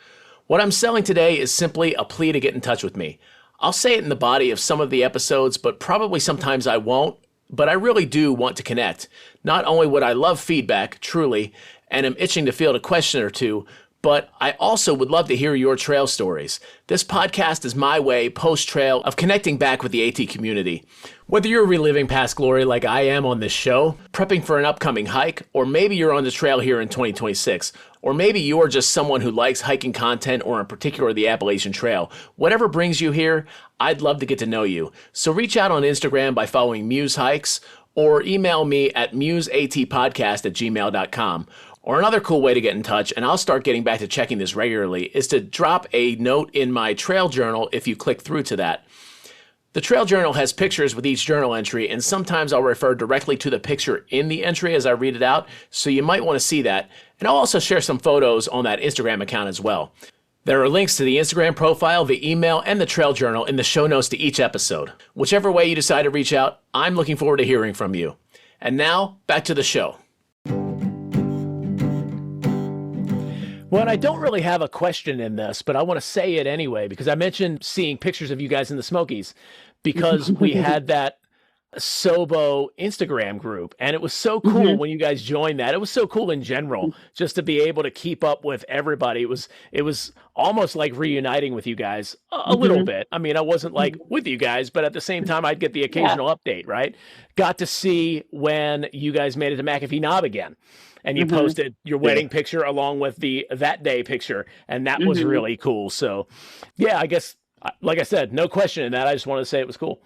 What I'm selling today is simply a plea to get in touch with me. I'll say it in the body of some of the episodes, but probably sometimes I won't. But I really do want to connect. Not only would I love feedback, truly, and am itching to field a question or two, But I also would love to hear your trail stories. This podcast is my way, post-trail, of connecting back with the AT community. Whether you're reliving past glory like I am on this show, prepping for an upcoming hike, or maybe you're on the trail here in 2026, or maybe you're just someone who likes hiking content or in particular the Appalachian Trail, whatever brings you here, I'd love to get to know you. So reach out on Instagram by following Muse Hikes, or email me at museatpodcast@gmail.com. Or another cool way to get in touch, and I'll start getting back to checking this regularly, is to drop a note in my trail journal if you click through to that. The trail journal has pictures with each journal entry, and sometimes I'll refer directly to the picture in the entry as I read it out, so you might want to see that. And I'll also share some photos on that Instagram account as well. There are links to the Instagram profile, the email, and the trail journal in the show notes to each episode. Whichever way you decide to reach out, I'm looking forward to hearing from you. And now, back to the show. Well, and I don't really have a question in this, but I want to say it anyway, because I mentioned seeing pictures of you guys in the Smokies, because we had that Sobo Instagram group, and it was so cool when you guys joined that. It was so cool in general, just to be able to keep up with everybody. It was almost like reuniting with you guys a little bit. I mean, I wasn't like with you guys, but at the same time, I'd get the occasional update, right? Got to see when you guys made it to McAfee Knob again. And you posted your wedding picture along with the that day picture. And that was really cool. So, yeah, I guess, like I said, no question in that. I just wanted to say it was cool.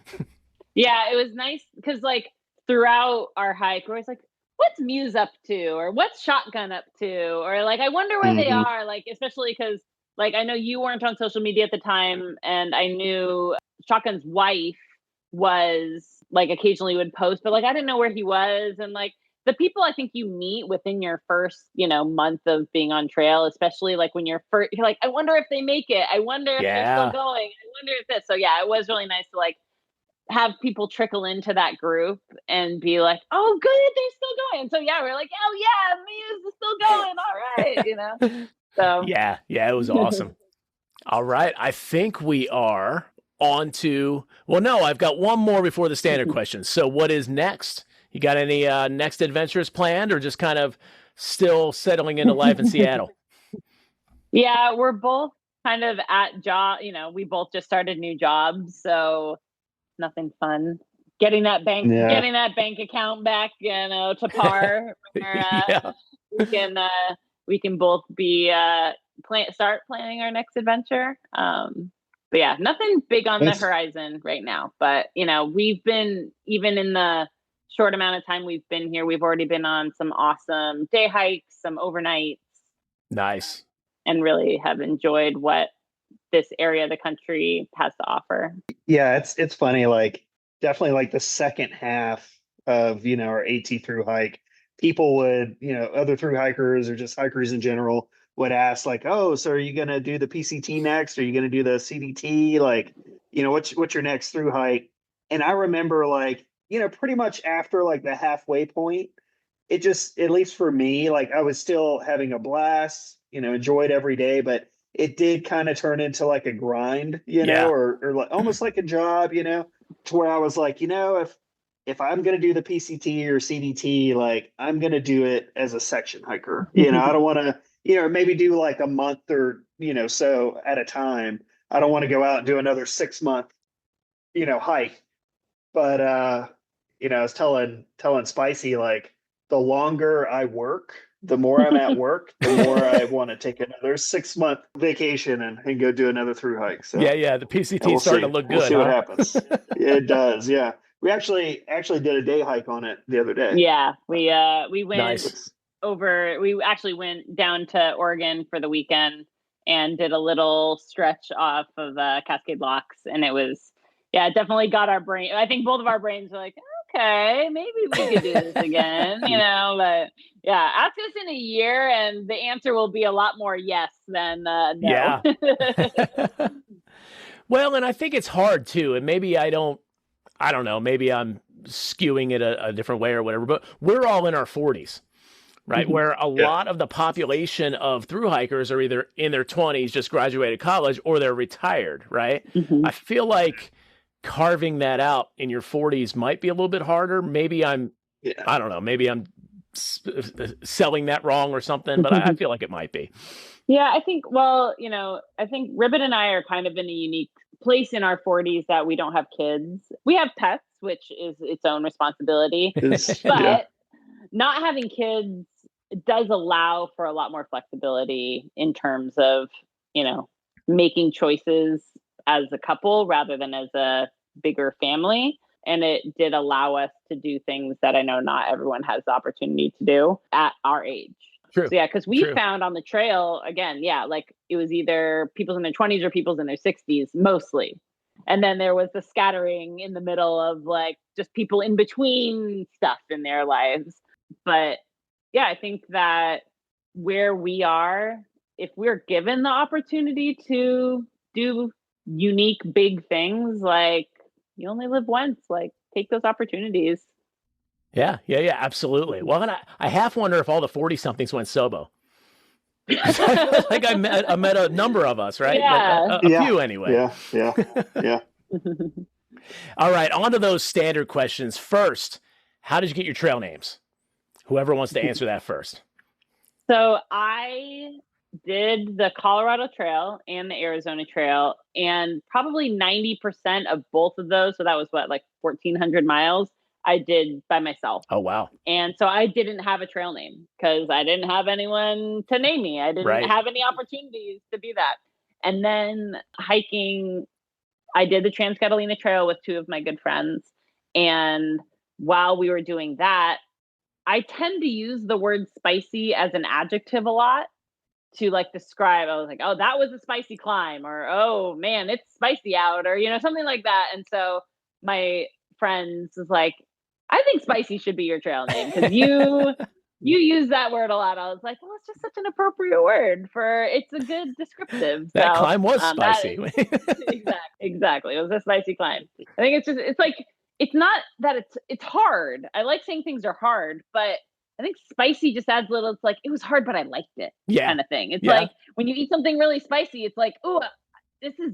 Yeah, it was nice because, like, throughout our hike, we're always like, what's Muse up to? Or what's Shotgun up to? Or, like, I wonder where they are. Like, especially because, like, I know you weren't on social media at the time. And I knew Shotgun's wife was, like, occasionally would post. But, like, I didn't know where he was. And, like, the people I think you meet within your first, month of being on trail, especially like when you're like, I wonder if they make it. I wonder if they're still going. I wonder if this. So yeah, it was really nice to like have people trickle into that group and be like, oh, good, they're still going. So yeah, we're like, oh yeah, Muse is still going. All right, So yeah, it was awesome. All right, I think we are on to. Well, no, I've got one more before the standard questions. So what is next? You got any next adventures planned, or just kind of still settling into life in Seattle? Yeah, we're both kind of at job. We both just started new jobs, so nothing fun. Getting that bank account back, to par. Where, we can both be start planning our next adventure. But yeah, nothing big on the horizon right now. But we've been, even in the short amount of time we've been here, we've already been on some awesome day hikes, some overnights. Nice. And really have enjoyed what this area of the country has to offer. Yeah, it's funny, like definitely like the second half of, our AT through hike, people would, other through hikers or just hikers in general would ask like, oh, so are you going to do the PCT next? Are you going to do the CDT? Like, what's your next through hike? And I remember like, pretty much after like the halfway point, it just, at least for me, like I was still having a blast, enjoyed every day, but it did kind of turn into like a grind, or like almost like a job, to where I was like, if I'm going to do the PCT or CDT, like I'm going to do it as a section hiker. I don't want to, maybe do like a month or, so at a time. I don't want to go out and do another 6-month, hike. But, I was telling Spicy, like the longer I work, the more I'm at work, the more I want to take another 6-month vacation and go do another through hike. So yeah, the PCT is starting to look good. We'll see what happens. It does, yeah. We actually did a day hike on it the other day. Yeah, we went over. We actually went down to Oregon for the weekend and did a little stretch off of Cascade Locks, and it was. Yeah, it definitely got our brain. I think both of our brains were like, okay, maybe we could do this again, But yeah, ask us in a year, and the answer will be a lot more yes than no. Yeah. Well, and I think it's hard too, and maybe I don't know, maybe I'm skewing it a different way or whatever, but we're all in our 40s. Right, where a lot of the population of thru hikers are either in their 20s, just graduated college, or they're retired, right? I feel like carving that out in your 40s might be a little bit harder. Maybe I don't know, maybe I'm selling that wrong or something, but I feel like it might be. Yeah, I think, well, I think Ribbit and I are kind of in a unique place in our 40s that we don't have kids. We have pets, which is its own responsibility. But not having kids does allow for a lot more flexibility in terms of, making choices as a couple rather than as a bigger family. And it did allow us to do things that I know not everyone has the opportunity to do at our age. True. So, because we found on the trail, again, like it was either people in their 20s or people in their 60s, mostly. And then there was the scattering in the middle of like just people in between stuff in their lives. But yeah, I think that where we are, if we're given the opportunity to do unique, big things, like you only live once, like take those opportunities. Yeah, absolutely. Well, and I half wonder if all the 40-somethings went sobo. Like I met a number of us, right? Yeah. A few anyway. Yeah. All right, on to those standard questions. First, how did you get your trail names? Whoever wants to answer that first. So I did the Colorado Trail and the Arizona Trail, and probably 90% of both of those, so that was like 1,400 miles, I did by myself. Oh, wow. And so I didn't have a trail name because I didn't have anyone to name me. I didn't have any opportunities to be that. And then hiking, I did the Trans-Catalina Trail with two of my good friends. And while we were doing that, I tend to use the word spicy as an adjective a lot to like describe. I was like, oh, that was a spicy climb, or oh man, it's spicy out, or something like that. And so my friends was like, I think spicy should be your trail name because you use that word a lot. I was like, well, it's just such an appropriate word for it's a good descriptive. That climb was spicy. Exactly. It was a spicy climb. I think it's like, it's not that it's hard. I like saying things are hard, but I think spicy just adds a little, it's like, it was hard, but I liked it kind of thing. It's like when you eat something really spicy, it's like, oh, this is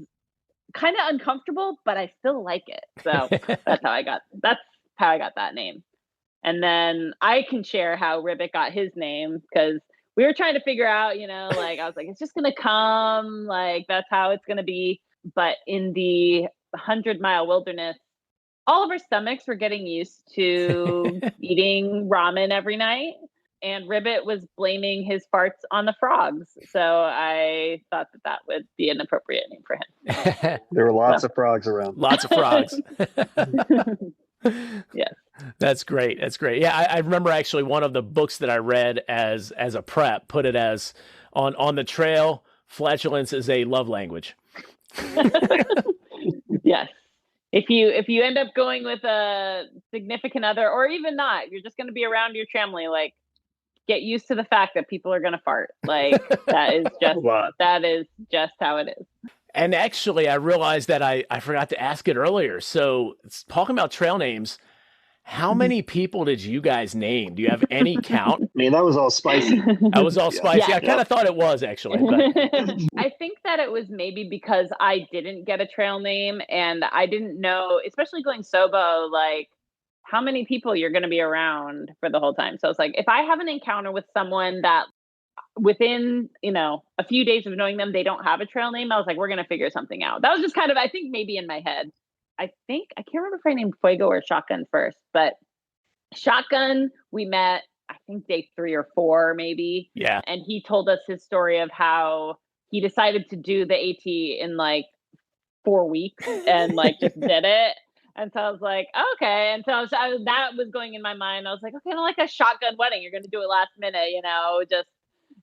kind of uncomfortable, but I still like it. So that's how I got that name. And then I can share how Ribbit got his name because we were trying to figure out, like I was like, it's just going to come, like that's how it's going to be. But in the 100-mile wilderness, all of our stomachs were getting used to eating ramen every night. And Ribbit was blaming his farts on the frogs. So I thought that would be an appropriate name for him. There were lots of frogs around. Lots of frogs. Yes. That's great. Yeah, I remember actually one of the books that I read as a prep put it as on the trail, flatulence is a love language. Yes. If you end up going with a significant other, or even not, you're just going to be around your family, like get used to the fact that people are going to fart. Like that is just how it is. And actually, I realized that I forgot to ask it earlier. So talking about trail names, how many people did you guys name? Do you have any count? I mean, that was all spicy. That was all spicy. Yeah. I kind of thought it was actually. But... I think that it was maybe because I didn't get a trail name and I didn't know, especially going sobo, like how many people you're going to be around for the whole time. So it's like, if I have an encounter with someone that within, a few days of knowing them, they don't have a trail name, I was like, we're going to figure something out. That was just kind of, I think maybe in my head. I can't remember if I named Fuego or Shotgun first, but Shotgun, we met, I think day 3 or 4, maybe. Yeah. And he told us his story of how he decided to do the AT in like 4 weeks and like just did it. And so I was like, okay. And so that was going in my mind. I was like, okay, like a shotgun wedding. You're going to do it last minute,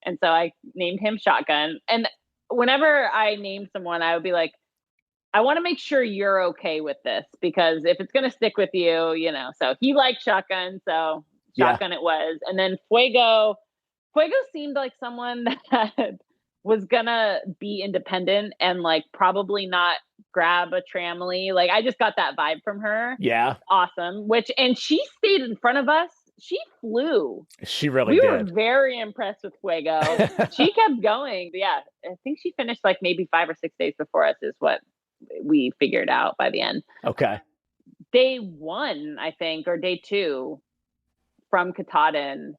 and so I named him Shotgun. And whenever I name someone, I would be like, I want to make sure you're okay with this because if it's going to stick with you, so he liked Shotgun. So Shotgun it was. And then Fuego seemed like someone that was going to be independent and like probably not grab a tramily. Like I just got that vibe from her. Yeah. Awesome. And she stayed in front of us. She flew. She really did. We were very impressed with Fuego. She kept going. But yeah, I think she finished like maybe 5 or 6 days before us is what we figured out by the end. Okay. Day 1, I think, or day 2 from Katahdin,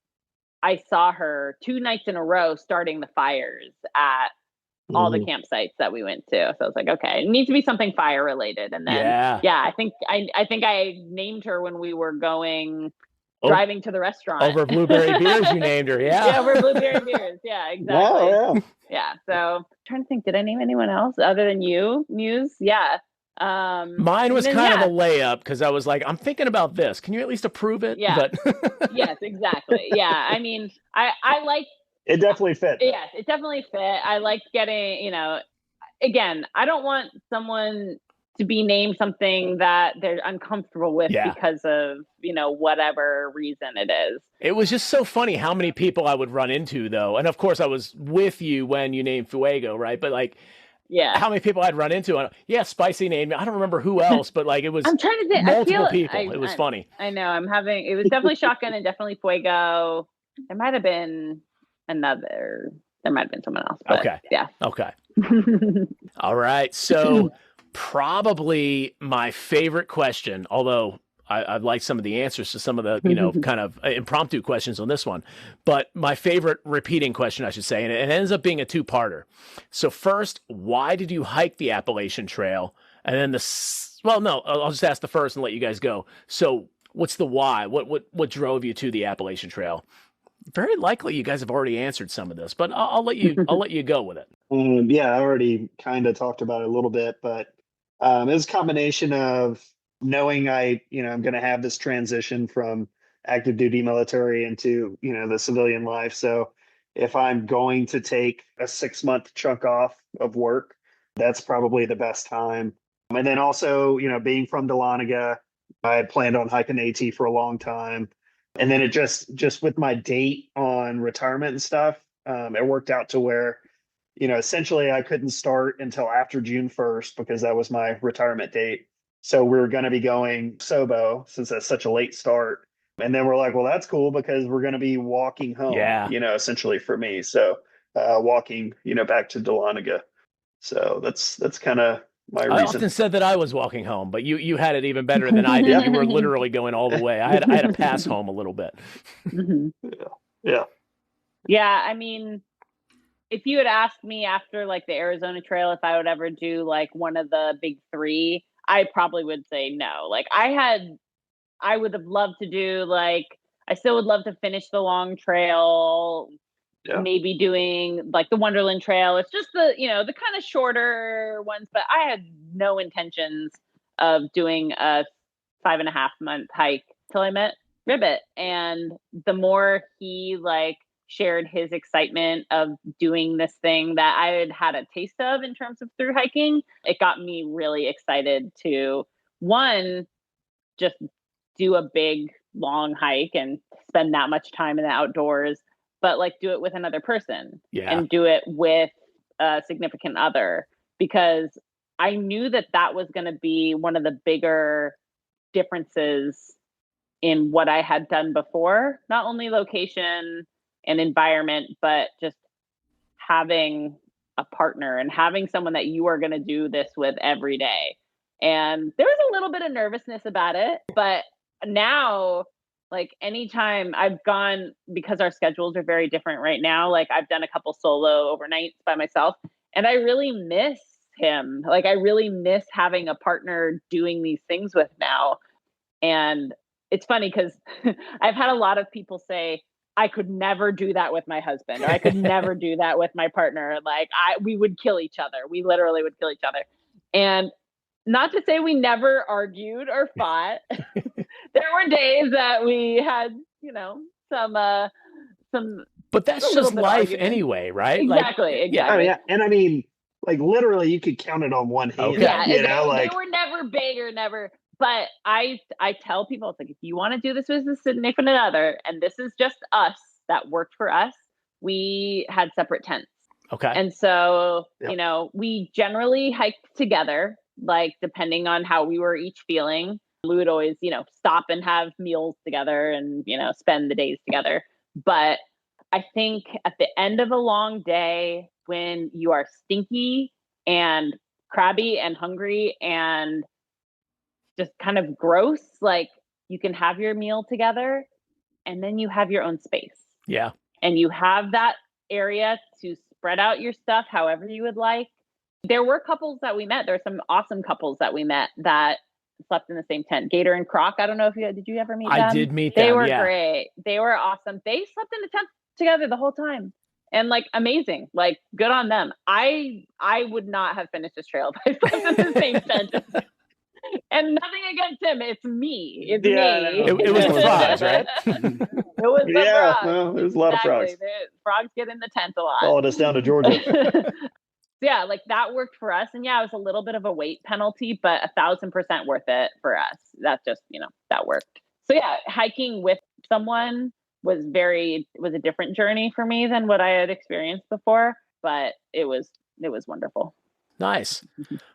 I saw her 2 nights in a row starting the fires at all the campsites that we went to. So I was like, okay, it needs to be something fire related. And then, I think I named her when we were driving to the restaurant. Over Blueberry Beers, you named her. Yeah. Yeah, over Blueberry Beers. Yeah, exactly. Oh, Yeah. So I'm trying to think, did I name anyone else other than you, Muse? Yeah. Mine was kind of a layup because I was like, I'm thinking about this. Can you at least approve it? Yeah. But Yes, exactly. Yeah. I mean, I like it definitely fit. Yes, it definitely fit. I like getting, again, I don't want someone to be named something that they're uncomfortable with because of, whatever reason it is. It was just so funny how many people I would run into, though. And of course, I was with you when you named Fuego, right? But like, how many people I'd run into? And, Spicy named me. I don't remember who else, but like it was I'm trying to think. multiple people. It was funny. I know. It was definitely Shotgun and definitely Fuego. There might have been someone else. But okay. Yeah. Okay. All right. So probably my favorite question, although I'd like some of the answers to some of the, kind of impromptu questions on this one, but my favorite repeating question, I should say, and it ends up being a two-parter. So first, why did you hike the Appalachian Trail? And then I'll just ask the first and let you guys go. So what's the why? What drove you to the Appalachian Trail? Very likely you guys have already answered some of this, but I'll let you go with it. I already kind of talked about it a little bit, but it was a combination of knowing I'm going to have this transition from active duty military into, the civilian life. So if I'm going to take a 6-month chunk off of work, that's probably the best time. And then also, being from Dahlonega, I had planned on hiking AT for a long time. And then it just with my date on retirement and stuff, it worked out to where, essentially I couldn't start until after June 1st because that was my retirement date. So we were going to be going Sobo since that's such a late start. And then we're like, well, that's cool because we're going to be walking home, essentially for me. So walking, back to Dahlonega. So that's kind of my reason. I often said that I was walking home, but you had it even better than I did. You were literally going all the way. I had to pass home a little bit. Yeah. I mean, if you had asked me after like the Arizona Trail, if I would ever do like one of the big 3, I probably would say no. Like I would have loved to do I still would love to finish the long trail. Yeah. Maybe doing like the Wonderland Trail. It's just the kind of shorter ones, but I had no intentions of doing a 5.5 month hike till I met Ribbit. And the more he shared his excitement of doing this thing that I had had a taste of in terms of through hiking, it got me really excited to just do a big long hike and spend that much time in the outdoors, but do it with another person and do it with a significant other, because I knew that was going to be one of the bigger differences in what I had done before, not only location and environment, but just having a partner and having someone that you are going to do this with every day. And there was a little bit of nervousness about it, but now anytime I've gone, because our schedules are very different right now, I've done a couple solo overnights by myself, and I really miss him. I really miss having a partner doing these things with now. And it's funny because I've had a lot of people say, I could never do that with my husband, or I could never do that with my partner. We would kill each other. We literally would kill each other. And not to say we never argued or fought. There were days that we had, some. But that's just life anyway, right? Exactly. Oh, yeah. And I mean, literally, you could count it on one hand. Okay. Yeah, they were never big or never. But I tell people, it's if you want to do this with a significant other, and this is just us that worked for us, we had separate tents. Okay. And so, we generally hiked together, depending on how we were each feeling. We would always, stop and have meals together and, spend the days together. But I think at the end of a long day, when you are stinky and crabby and hungry and just kind of gross, you can have your meal together and then you have your own space. Yeah. And you have that area to spread out your stuff however you would like. There were couples that we met. There were some awesome couples that we met that slept in the same tent. Gator and Croc. I don't know if did you ever meet them? I did meet them. They were yeah. great. They were awesome. They slept in the tent together the whole time. And like amazing, like good on them. I would not have finished this trail if I slept in the same tent. And nothing against him. It's me. It's me. It was the frogs, right? It was the frogs. Well, there's a lot of frogs. Frogs get in the tent a lot. Followed us down to Georgia. Yeah, like that worked for us. And yeah, it was a little bit of a weight penalty, but 1,000% worth it for us. That's just, that worked. So yeah, hiking with someone was a different journey for me than what I had experienced before, but it was wonderful. Nice.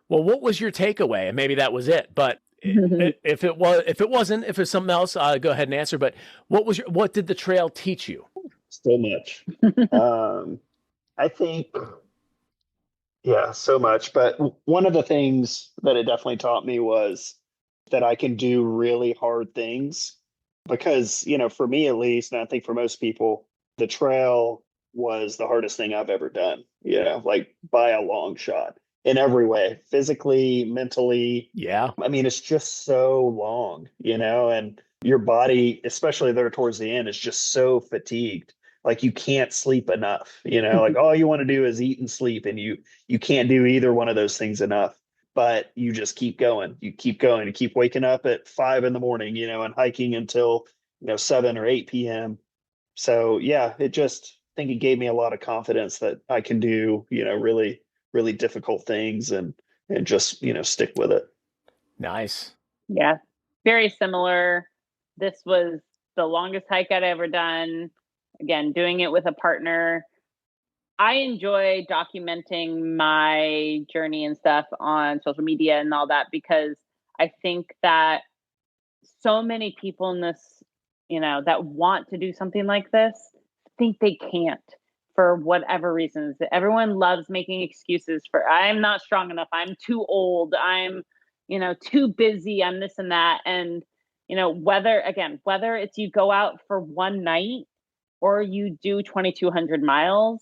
Well, what was your takeaway? And maybe that was it, but if it wasn't, if it's something else, go ahead and answer. But what did the trail teach you? So much. I think, so much. But one of the things that it definitely taught me was that I can do really hard things because, for me at least, and I think for most people, the trail was the hardest thing I've ever done, like by a long shot. In every way, physically, mentally. Yeah. I mean, it's just so long, and your body, especially there towards the end, is just so fatigued. Like you can't sleep enough, like all you want to do is eat and sleep. And you can't do either one of those things enough, but you just keep going. You keep waking up at 5 a.m, and hiking until, 7 or 8 p.m. So yeah, I think it gave me a lot of confidence that I can do, really, really difficult things and just, stick with it. Nice. Yeah. Very similar. This was the longest hike I'd ever done. Again, doing it with a partner. I enjoy documenting my journey and stuff on social media and all that, because I think that so many people in this, that want to do something like this think they can't. For whatever reasons. Everyone loves making excuses for, I'm not strong enough, I'm too old, I'm, too busy, I'm this and that. And, whether it's you go out for one night or you do 2,200 miles,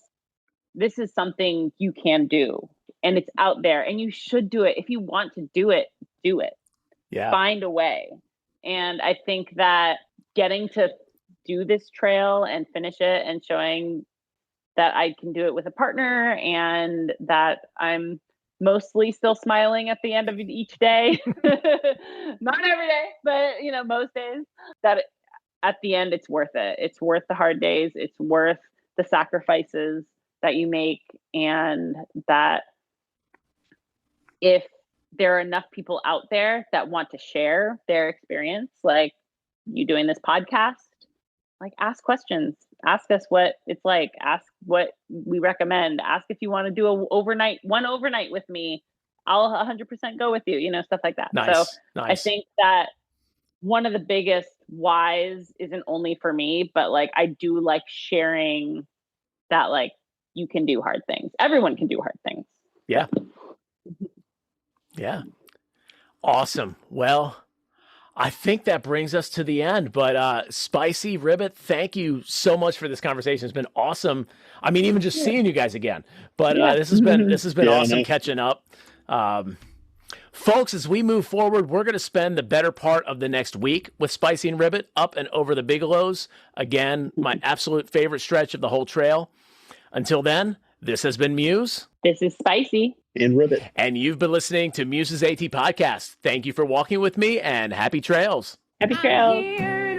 this is something you can do. And it's out there and you should do it. If you want to do it, do it. Yeah. Find a way. And I think that getting to do this trail and finish it and showing that I can do it with a partner and that I'm mostly still smiling at the end of each day. Not every day, but most days, that at the end, it's worth it. It's worth the hard days. It's worth the sacrifices that you make. And that if there are enough people out there that want to share their experience, like you doing this podcast, like ask questions, ask us what it's like, ask what we recommend, ask if you want to do one overnight with me. I'll 100% go with you, stuff like that. Nice. So nice. I think that one of the biggest whys isn't only for me, but like, I do like sharing that, like, you can do hard things. Everyone can do hard things. Yeah. Yeah. Awesome. Well, I think that brings us to the end, but Spicy, Ribbit, thank you so much for this conversation. It's been awesome. I mean, even just seeing you guys again, but this has been awesome catching up. Folks, as we move forward, we're going to spend the better part of the next week with Spicy and Ribbit up and over the Bigelows. Again, my absolute favorite stretch of the whole trail. Until then, this has been Muse. This is Spicy. And Ribbit. And you've been listening to Muse's AT Podcast. Thank you for walking with me and happy trails. Happy trails.